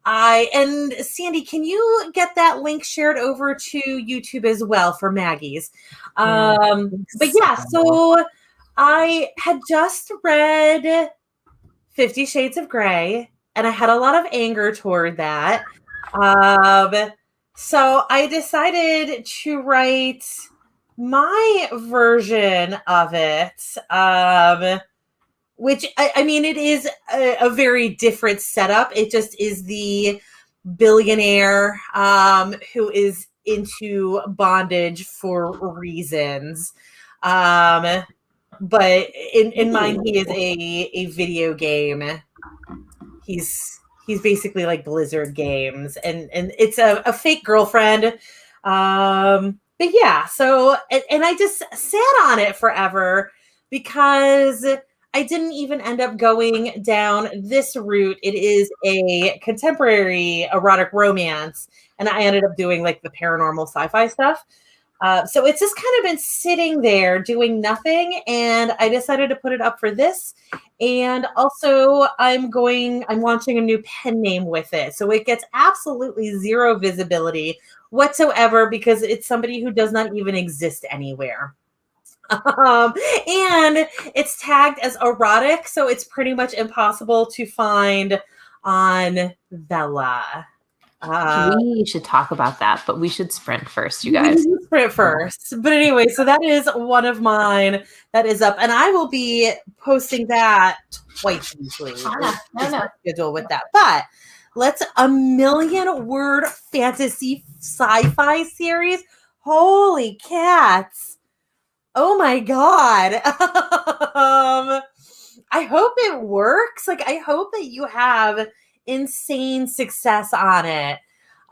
and Sandy, can you get that link shared over to YouTube as well for Maggie's? But yeah, so I had just read 50 Shades of Grey, and I had a lot of anger toward that. So I decided to write my version of it, which I mean, it is a very different setup. It just is the billionaire who is into bondage for reasons. But in mine, he is a video game. He's basically like Blizzard games, and it's a fake girlfriend. But yeah, so and I just sat on it forever because I didn't even end up going down this route. It is a contemporary erotic romance, and I ended up doing like the paranormal sci-fi stuff. So it's just kind of been sitting there doing nothing, and I decided to put it up for this. And also I'm launching a new pen name with it. So it gets absolutely zero visibility whatsoever because it's somebody who does not even exist anywhere. And it's tagged as erotic, so it's pretty much impossible to find on Vela. We should talk about that, but we should sprint first, you We guys. need to sprint first. But anyway, so that is one of mine that is up. And I will be posting that twice usually. No. Schedule with that. But let's a million word fantasy sci-fi series. Holy cats. Oh my God. I hope it works. Like, I hope that you have insane success on it.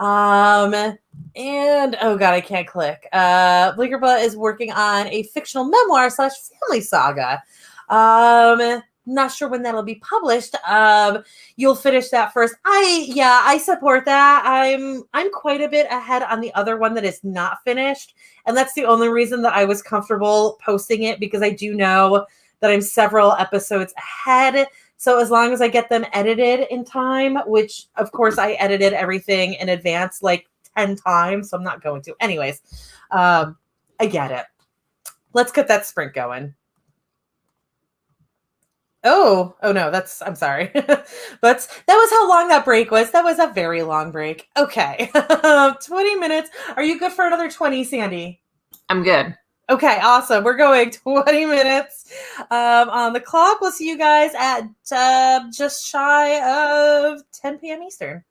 And oh God, I can't click. Blinkerbutt is working on a fictional memoir / family saga. Not sure when that'll be published. You'll finish that first. I support that. I'm quite a bit ahead on the other one that is not finished. And that's the only reason that I was comfortable posting it, because I do know that I'm several episodes ahead. So as long as I get them edited in time, which of course I edited everything in advance like 10 times, so I'm not going to. Anyways, I get it. Let's get that sprint going. Oh no, I'm sorry. But that was how long that break was. That was a very long break. Okay. 20 minutes. Are you good for another 20, Sandy? I'm good. Okay, awesome. We're going 20 minutes on the clock. We'll see you guys at just shy of 10 p.m. Eastern.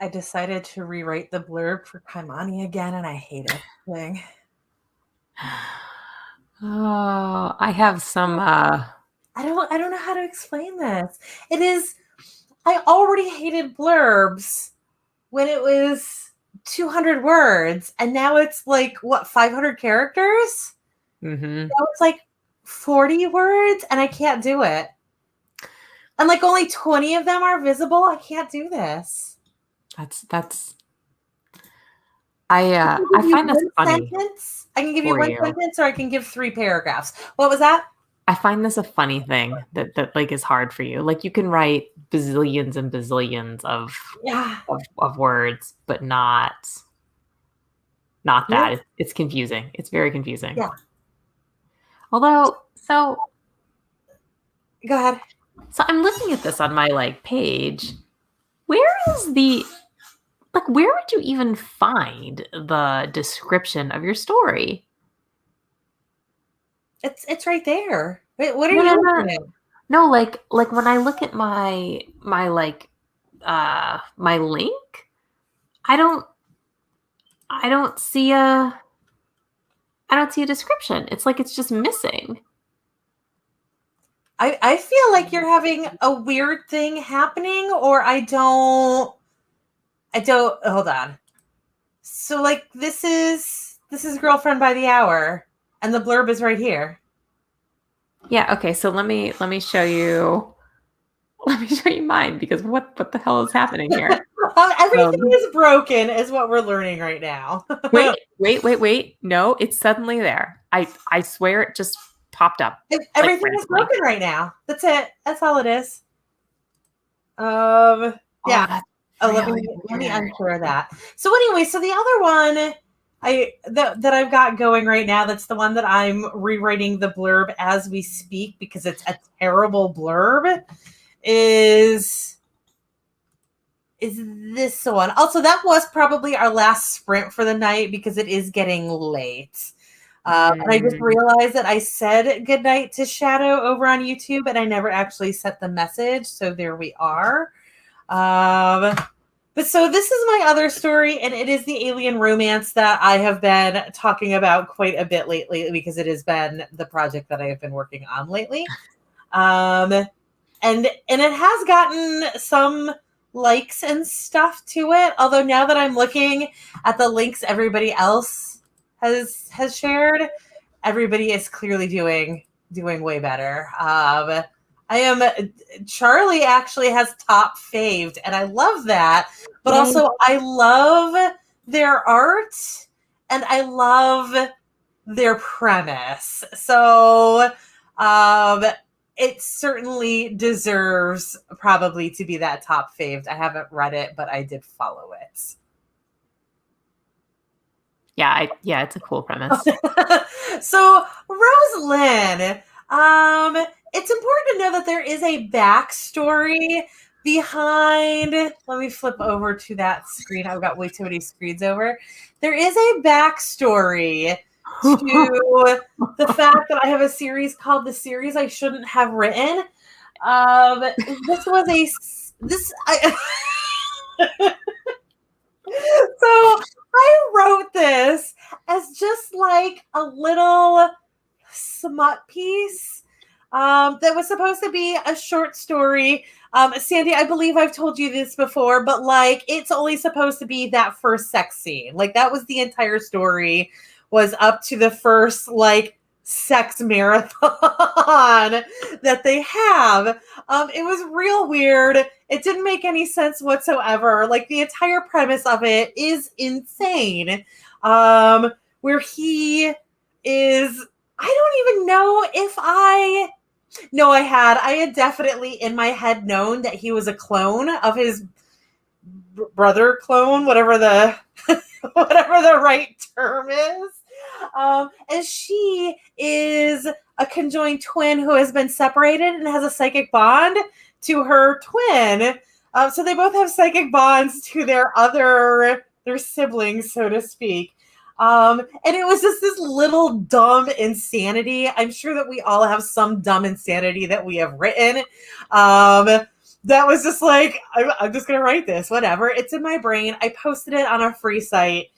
I decided to rewrite the blurb for Kaimani again, and I hate it. Thing. Oh, I have some. I don't know how to explain this. It is. I already hated blurbs when it was 200 words, and now it's like what 500 characters. Mm-hmm. Now it's like 40 words, and I can't do it. And like only 20 of them are visible. I can't do this. That's. I find this funny. Sentence. I can give you for one you. sentence, or I can give 3 paragraphs. What was that? I find this a funny thing that like is hard for you. Like you can write bazillions and bazillions of Yeah. of words, but not that. It's confusing. It's very confusing. Yeah. Although, so Go ahead. So I'm looking at this on my like page. Where is the like where would you even find the description of your story? It's right there. Wait, what are No, you no, looking at? No, like when I look at my like my link, I don't see a description. It's like it's just missing. I feel like you're having a weird thing happening, or I don't hold on. So like this is Girlfriend by the Hour, and the blurb is right here. Yeah, okay, so let me show you mine, because what the hell is happening here? Everything is broken is what we're learning right now. wait. No, it's suddenly there. I swear it just popped up. Everything is broken right now. That's it. That's all it is. Yeah. Let me unshare that. So anyway, so the other one that I've got going right now, that's the one that I'm rewriting the blurb as we speak because it's a terrible blurb, is this one. Also, that was probably our last sprint for the night because it is getting late. And I just realized that I said goodnight to Shadow over on YouTube, and I never actually sent the message. So there we are. But so this is my other story, and it is the alien romance that I have been talking about quite a bit lately because it has been the project that I have been working on lately. And it has gotten some likes and stuff to it. Although now that I'm looking at the links everybody else has shared, everybody is clearly doing way better. Charlie actually has top faved, and I love that. But also, I love their art, and I love their premise. So, it certainly deserves probably to be that top faved. I haven't read it, but I did follow it. Yeah, it's a cool premise. So, Rosalind, it's important to know that there is a backstory behind. Let me flip over to that screen. I've got way too many screens over. There is a backstory to the fact that I have a series called The Series I Shouldn't Have Written. So I wrote this as just like a little smut piece that was supposed to be a short story. Sandy, I believe I've told you this before, but like it's only supposed to be that first sex scene. Like that was the entire story, was up to the first like sex marathon that they have. It was real weird. It didn't make any sense whatsoever. Like the entire premise of it is insane. Where he is, I don't even know if I had definitely in my head known that he was a clone of his brother clone, whatever the right term is. And she is a conjoined twin who has been separated and has a psychic bond to her twin. So they both have psychic bonds to their siblings, so to speak. And it was just this little dumb insanity. I'm sure that we all have some dumb insanity that we have written. that was just like, I'm just gonna write this, whatever. It's in my brain. I posted it on a free site,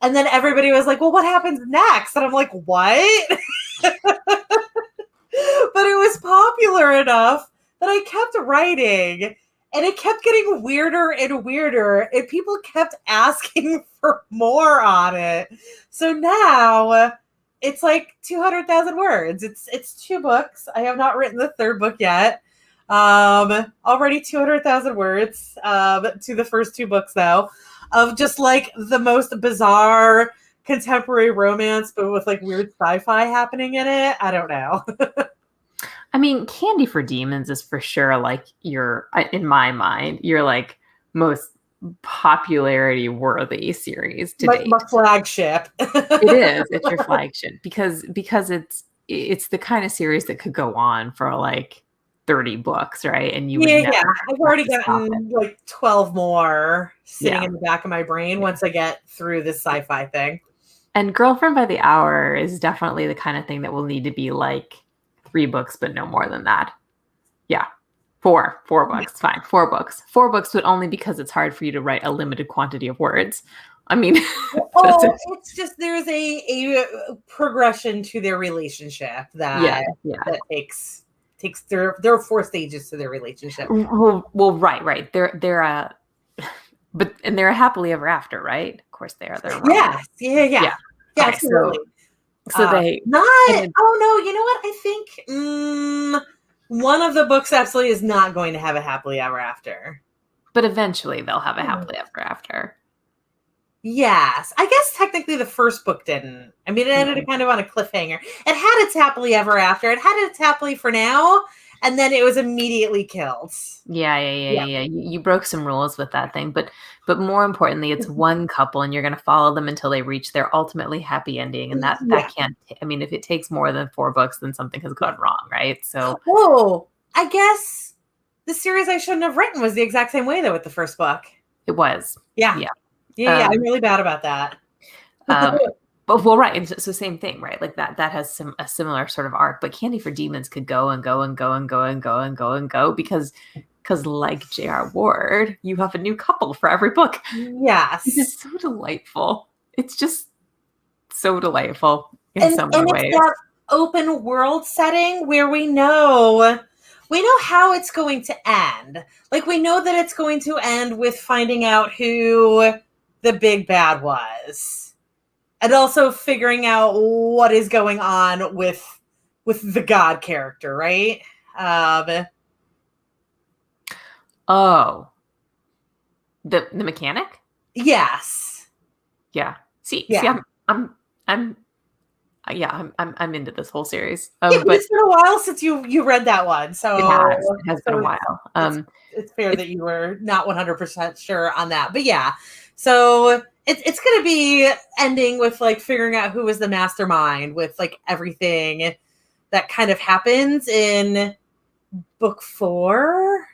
and then everybody was like, well, what happens next? And I'm like, what? But it was popular enough that I kept writing, and it kept getting weirder and weirder, and people kept asking for more on it. So now it's like 200,000 words. It's 2 books. I have not written the 3rd book yet. Already 200,000 words to the first 2 books, though, of just like the most bizarre contemporary romance, but with like weird sci-fi happening in it. I don't know. I mean, Candy for Demons is for sure like in my mind, your like most popularity worthy series to date. My flagship. It is. It's your flagship because it's the kind of series that could go on for like 30 books, right? And you would never I've already gotten like 12 more sitting in the back of my brain once I get through this sci-fi thing. And Girlfriend by the Hour is definitely the kind of thing that will need to be like 3 books, but no more than that. Yeah. 4 books. Fine. 4 books. 4 books, but only because it's hard for you to write a limited quantity of words. I mean, it's just there's a progression to their relationship that takes there are 4 stages to their relationship. Well, right. They're a happily ever after, right? Of course they are. Yeah, okay, absolutely. So they not. Oh no, you know what? I think one of the books absolutely is not going to have a happily ever after. But eventually they'll have a happily ever after. Yes. I guess technically the first book didn't. I mean, it ended kind of on a cliffhanger. It had its happily ever after. It had its happily for now, and then it was immediately killed. Yeah. You broke some rules with that thing, but more importantly, it's one couple, and you're going to follow them until they reach their ultimately happy ending, and that can't. I mean, if it takes more than 4 books, then something has gone wrong, right? So, I guess the series I shouldn't have written was the exact same way though with the first book. It was. Yeah. I'm really bad about that. But well, right. And so same thing, right? Like that has a similar sort of arc, but Candy for Demons could go and go and go and go and go and go and go because like J.R. Ward, you have a new couple for every book. Yes. It's so delightful. It's just so delightful in so many ways. It's that open world setting where we know how it's going to end. Like we know that it's going to end with finding out who the big bad was. And also figuring out what is going on with the God character, right? The mechanic? Yes. Yeah. See, I'm into this whole series. But it's been a while since you read that one, so it has been a while. It's fair that you were not 100% sure on that, but yeah. So it's going to be ending with like figuring out who was the mastermind with like everything that kind of happens in book 4.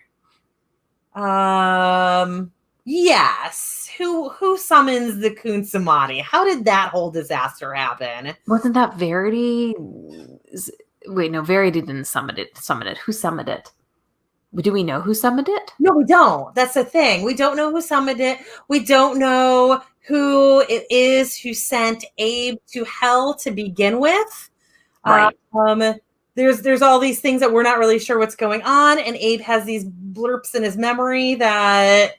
Yes. Who summons the Kunsamati? How did that whole disaster happen? Wasn't that Verity? Wait, no, Verity didn't summon it. Who summoned it? Do we know who summoned it? No, we don't. That's the thing. We don't know who summoned it. We don't know who it is who sent Abe to hell to begin with. Right. There's all these things that we're not really sure what's going on, and Abe has these blurps in his memory that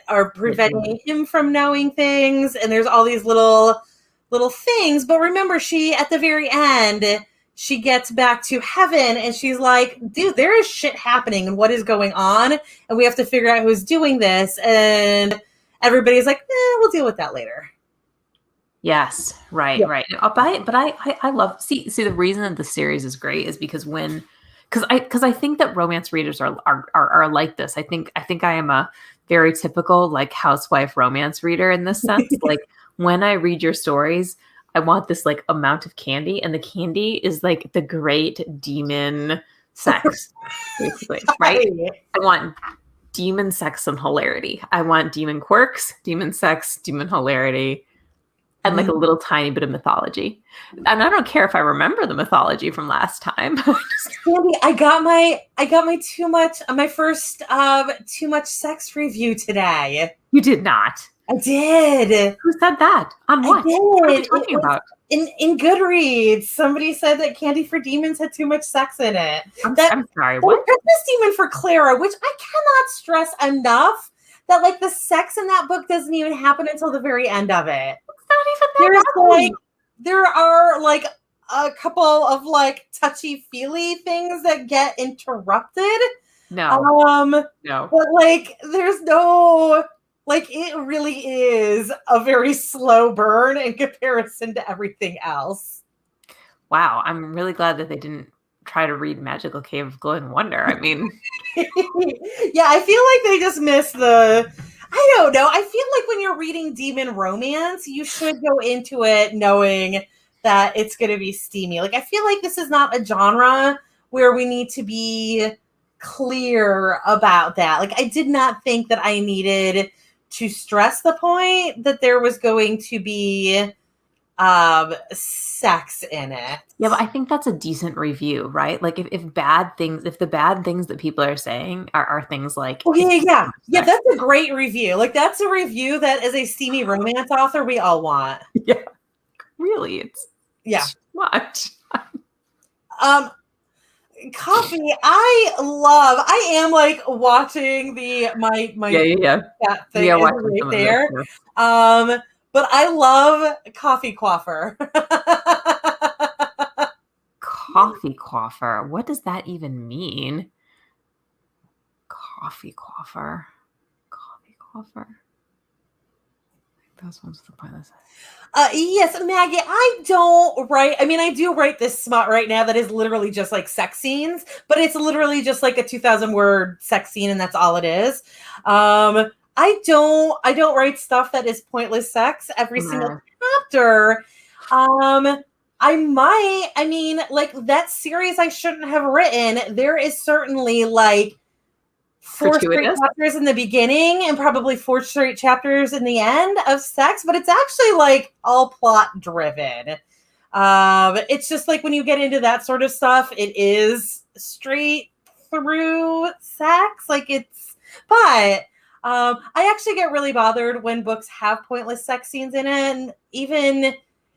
are preventing him from knowing things, and there's all these little things. But remember, she at the very end, she gets back to heaven and she's like, dude, there is shit happening and what is going on, and we have to figure out who's doing this. And everybody's like, we'll deal with that later. Yes, right. I'll buy it, but I love see the reason that the series is great is because I think that romance readers are like this. I think I am a very typical like housewife romance reader in this sense. Like when I read your stories, I want this like amount of candy, and the candy is like the great demon sex, basically, right? I want demon sex and hilarity. I want demon quirks, demon sex, demon hilarity. and like a little tiny bit of mythology. And I don't care if I remember the mythology from last time. Sandy, I got my my first too much sex review today. You did not. I did. Who said that? On what? I did. What are we talking about? In Goodreads, somebody said that Candy for Demons had too much sex in it. I'm sorry, what? Christmas Demon for Clara, which I cannot stress enough that like the sex in that book doesn't even happen until the very end of it. It's not even that. There are like a couple of like touchy-feely things that get interrupted. No. But like there's no like it really is a very slow burn in comparison to everything else. Wow, I'm really glad that they didn't try to read Magical Cave of Glowing Wonder. I mean, yeah, I feel like they just missed the. I don't know. I feel like when you're reading demon romance, you should go into it knowing that it's going to be steamy. Like, I feel like this is not a genre where we need to be clear about that. Like, I did not think that I needed to stress the point that there was going to be sex in it. Yeah, but I think that's a decent review, right? Like if the bad things that people are saying are things like, oh yeah, that's a great review. Like that's a review that as a steamy romance author we all want. Yeah, really, it's much. Coffee, I am like watching my that thing right there. But I love Coffee Coiffer. Coffee Coiffer. What does that even mean? Coffee Coiffer. Those ones are pointless. Yes, Maggie, I don't write. I mean, I do write this smut right now that is literally just like sex scenes, but it's literally just like a 2,000 word sex scene, and that's all it is. I don't write stuff that is pointless sex every single chapter. I mean, like that series I shouldn't have written. There is certainly like 4 straight chapters in the beginning and probably 4 straight chapters in the end of sex, but it's actually like all plot driven. It's just like when you get into that sort of stuff, it is straight through sex. Like but I actually get really bothered when books have pointless sex scenes in it. And even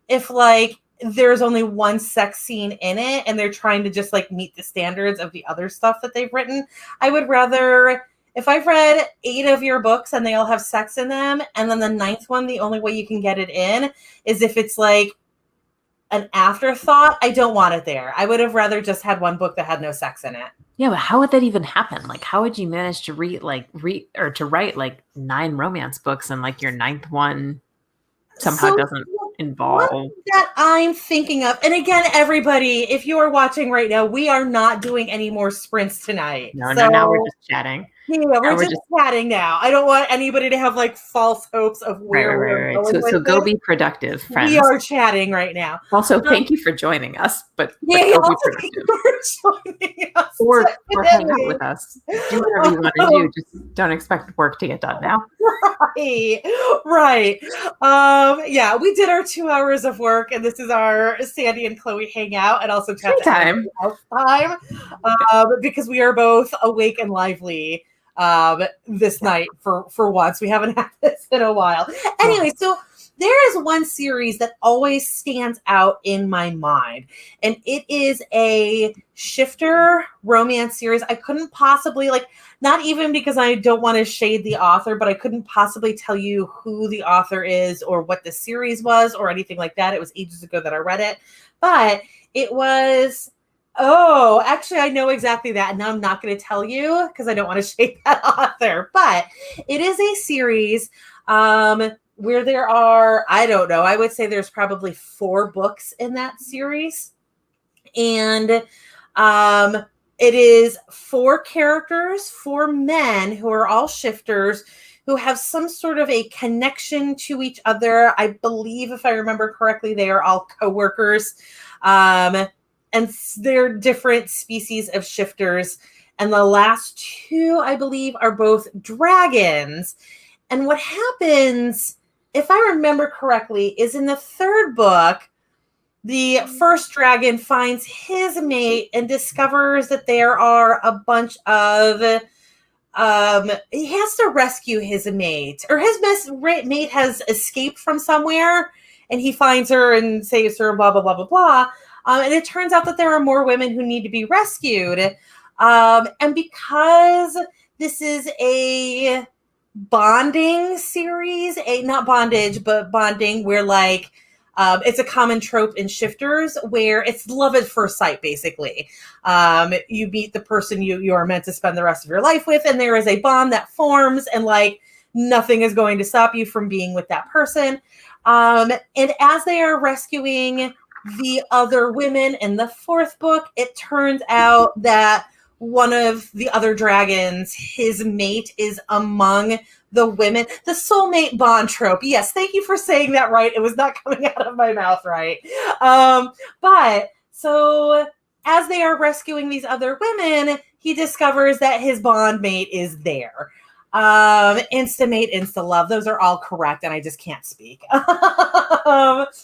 if like there's only one sex scene in it and they're trying to just like meet the standards of the other stuff that they've written, I would rather, if I've read 8 of your books and they all have sex in them, and then the 9th one, the only way you can get it in is if it's like an afterthought, I don't want it there. I would have rather just had one book that had no sex in it. Yeah, but how would that even happen? Like, how would you manage to write like 9 romance books and like your 9th one somehow doesn't involve that I'm thinking of? And again, everybody, if you are watching right now, we are not doing any more sprints tonight. No, now we're just chatting. Yeah, we're just chatting now. I don't want anybody to have like false hopes of where we're going. So go be productive, friends. We are chatting right now. Also, thank you for joining us. But go be productive. Joining us or hang out with us. Do whatever you want to do. Just don't expect work to get done now. Right. Yeah, we did our 2 hours of work, and this is our Sandy and Chloe hangout, and also chat time. Because we are both awake and lively this night for once. We haven't had this in a while. Anyway, so there is one series that always stands out in my mind, and it is a shifter romance series. I couldn't possibly, not even because I don't want to shade the author, but I couldn't possibly tell you who the author is or what the series was or anything like that. It was ages ago that I read it, but it was... Oh, actually, I know exactly that. And now I'm not going to tell you because I don't want to shade that author. But it is a series where there are, I don't know, I would say there's probably 4 books in that series. And it is 4 characters, 4 men who are all shifters who have some sort of a connection to each other. I believe, if I remember correctly, they are all coworkers. And they're different species of shifters. And the last 2, I believe, are both dragons. And what happens if I remember correctly, is in the third book. The first dragon finds his mate and discovers that there are a bunch of he has to rescue his mate, or his mate has escaped from somewhere, and he finds her and saves her, blah blah blah blah blah. And it turns out that there are more women who need to be rescued, and because this is a bonding series, not bondage but bonding, where like it's a common trope in shifters where it's love at first sight, basically. You meet the person you are meant to spend the rest of your life with, and there is a bond that forms, and like nothing is going to stop you from being with that person. And as they are rescuing the other women in the fourth book, it turns out that one of the other dragons, his mate, is among the women. The soulmate bond trope. Yes, thank you for saying that right. It was not coming out of my mouth right. But so as they are rescuing these other women, he discovers that his bond mate is there. Instamate, insta love. Those are all correct, and I just can't speak. But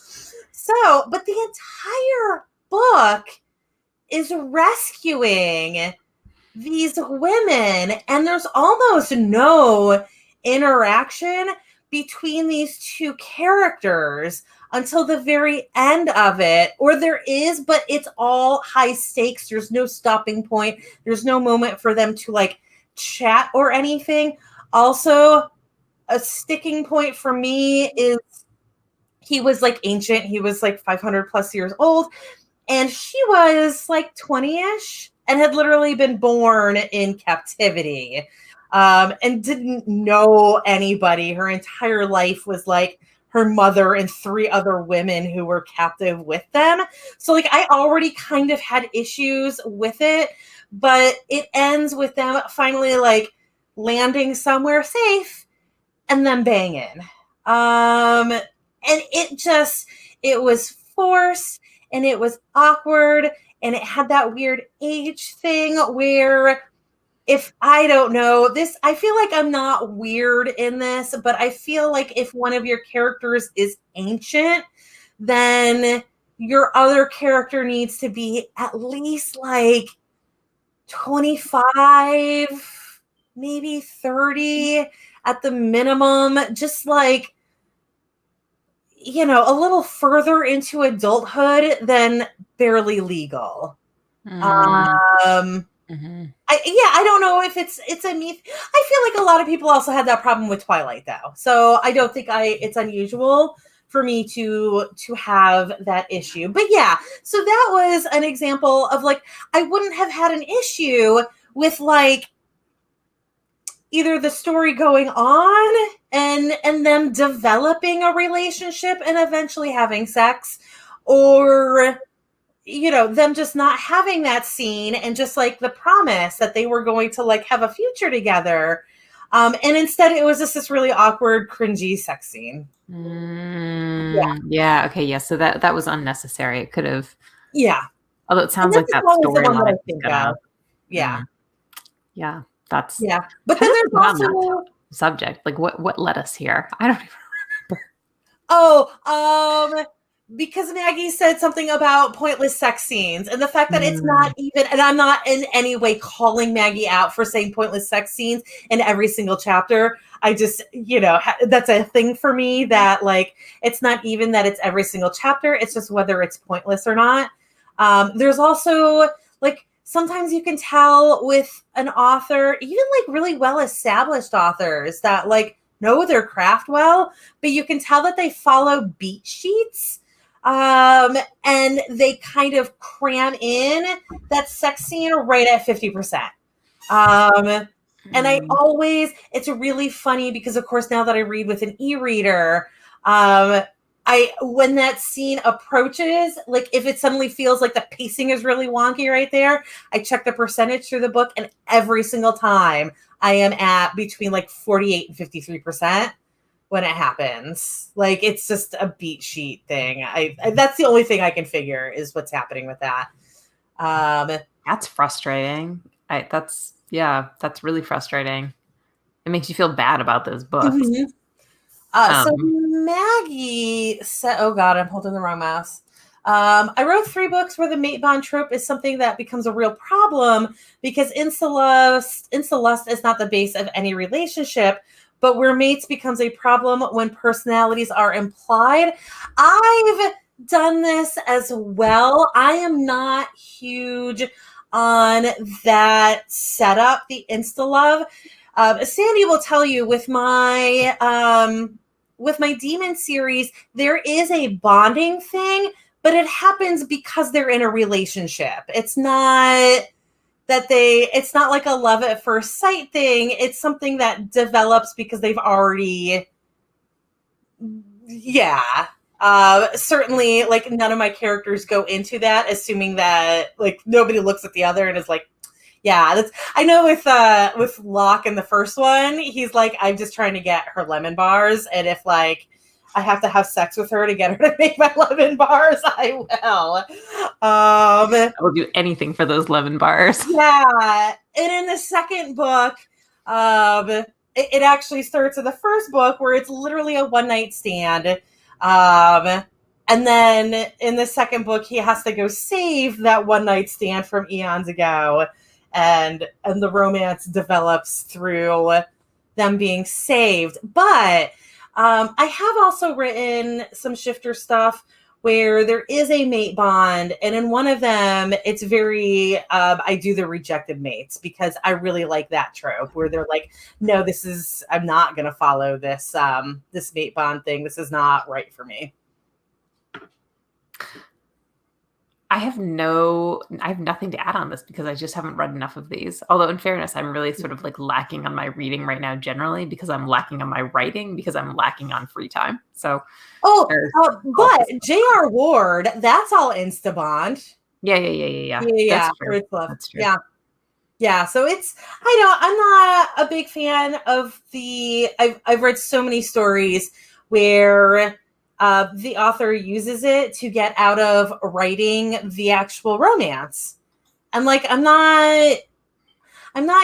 the entire book is rescuing these women, and there's almost no interaction between these two characters until the very end of it. Or there is, but it's all high stakes. There's no stopping point. There's no moment for them to like chat or anything. Also, a sticking point for me is he was like ancient. He was like 500 plus years old, and she was like 20-ish and had literally been born in captivity, and didn't know anybody. Her entire life was like her mother and 3 other women who were captive with them. So like I already kind of had issues with it, but it ends with them finally like landing somewhere safe and then banging. And it was forced, and it was awkward, and it had that weird age thing where, if I don't know this, I feel like I'm not weird in this, but I feel like if one of your characters is ancient, then your other character needs to be at least like 25, maybe 30 at the minimum, just like, you know, a little further into adulthood than barely legal. I don't know if it's a me. I feel like a lot of people also had that problem with Twilight, though. So I don't think it's unusual for me to have that issue. But yeah, so that was an example of like I wouldn't have had an issue with like either the story going on and them developing a relationship and eventually having sex, or you know, them just not having that scene and just like the promise that they were going to like have a future together. And instead it was just this really awkward, cringy sex scene. Yeah. Okay. Yeah. So that was unnecessary. It could have. Yeah. Although it sounds like that storyline is gonna. Yeah. Yeah. That's. Yeah. But then there's also subject. Like what led us here? I don't even remember. Oh, because Maggie said something about pointless sex scenes, and the fact that it's not even, and I'm not in any way calling Maggie out for saying pointless sex scenes in every single chapter. I just, you know, that's a thing for me that like, it's not even that it's every single chapter. It's just whether it's pointless or not. There's also like, sometimes you can tell with an author, even like really well-established authors that like know their craft well, but you can tell that they follow beat sheets. And they kind of cram in that sex scene right at 50%. And I always, it's really funny because of course, now that I read with an e-reader, when that scene approaches, like if it suddenly feels like the pacing is really wonky right there, I check the percentage through the book, and every single time I am at between like 48 and 53% when it happens. Like it's just a beat sheet thing. I that's the only thing I can figure is what's happening with that. That's frustrating. That's really frustrating. It makes you feel bad about those books. So Maggie said, "Oh God, I'm holding the wrong mouse." I wrote 3 books where the mate bond trope is something that becomes a real problem because incest is not the base of any relationship, but where mates becomes a problem when personalities are implied. I've done this as well. I am not huge on that setup, the insta love. Sandy will tell you with my demon series, there is a bonding thing, but it happens because they're in a relationship. It's not it's not like a love at first sight thing. It's something that develops because they've already, certainly, like, none of my characters go into that assuming that, like, nobody looks at the other and is like, yeah, that's. I know with Locke in the first one, he's like, I'm just trying to get her lemon bars, and if, like, I have to have sex with her to get her to make my lemon bars, I will. I will do anything for those lemon bars. Yeah, and in the second book, it actually starts in the first book where it's literally a one-night stand. And then in the second book, he has to go save that one-night stand from eons ago. And the romance develops through them being saved. But I have also written some shifter stuff where there is a mate bond. And in one of them, it's very, I do the rejected mates because I really like that trope where they're like, no, I'm not going to follow this mate bond thing. This is not right for me. I have nothing to add on this because I just haven't read enough of these. Although in fairness, I'm really sort of like lacking on my reading right now generally because I'm lacking on my writing because I'm lacking on free time. So, but J.R. Ward, that's all Instabond. Yeah. That's true. That's true. Yeah. So I'm not a big fan of I've read so many stories where the author uses it to get out of writing the actual romance. And like, I'm not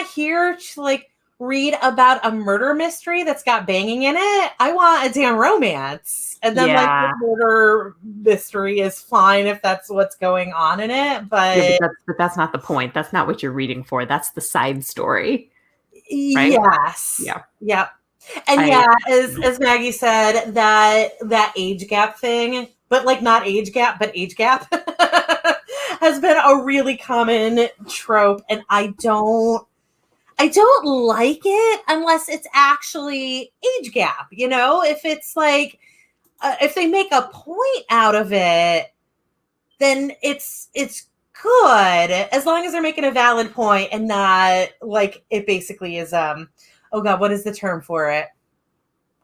here to like read about a murder mystery that's got banging in it. I want a damn romance. And then like the murder mystery is fine if that's what's going on in it. But that's not the point. That's not what you're reading for. That's the side story. Right? Yes. Yeah. Yep. And as Maggie said, that age gap thing, but like not age gap, but age gap has been a really common trope. And I don't like it unless it's actually age gap. You know, if it's like, if they make a point out of it, then it's good as long as they're making a valid point and not like it basically is, oh God, what is the term for it?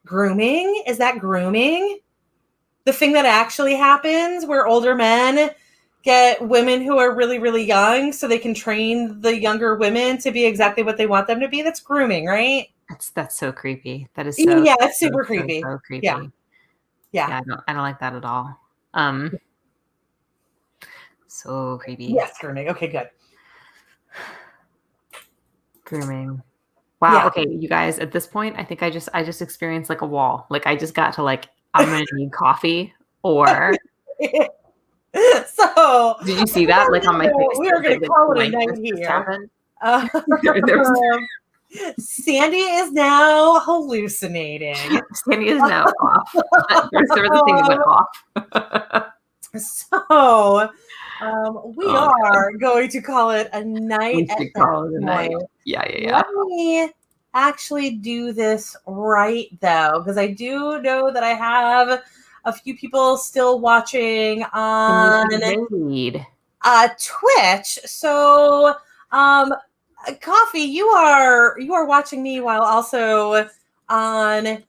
Grooming? Is that grooming? The thing that actually happens where older men get women who are really, really young so they can train the younger women to be exactly what they want them to be. That's grooming, right? That's so creepy. That is it's super creepy. So creepy. Yeah. I don't like that at all. So creepy. Yes, grooming. Okay, good. Grooming. Wow. Yeah. Okay, you guys. At this point, I think I just experienced like a wall. Like I just got to like, I'm gonna need coffee. Or so did you see that? Like on my face, we are gonna call it a night here. Sandy is now hallucinating. Sandy is now off. There was a thing that went off. So we are going to call it a night. Yeah. Let me actually do this right though, because I do know that I have a few people still watching on Twitch. So Coffee, you are watching me while also on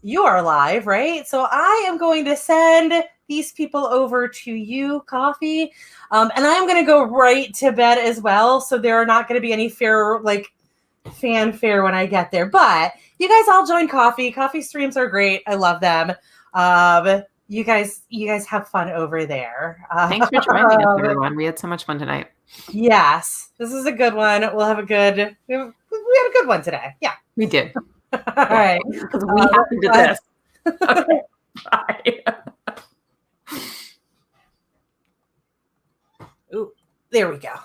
you are live, right? So I am going to send these people over to you, Coffee. And I'm going to go right to bed as well. So there are not going to be any fanfare when I get there. But you guys all join Coffee. Coffee streams are great. I love them. You guys have fun over there. Thanks for joining us, everyone. We had so much fun tonight. Yes, this is a good one. We had a good one today. Yeah, we did. All right. Because we happened to this. Okay. Bye. Ooh, there we go.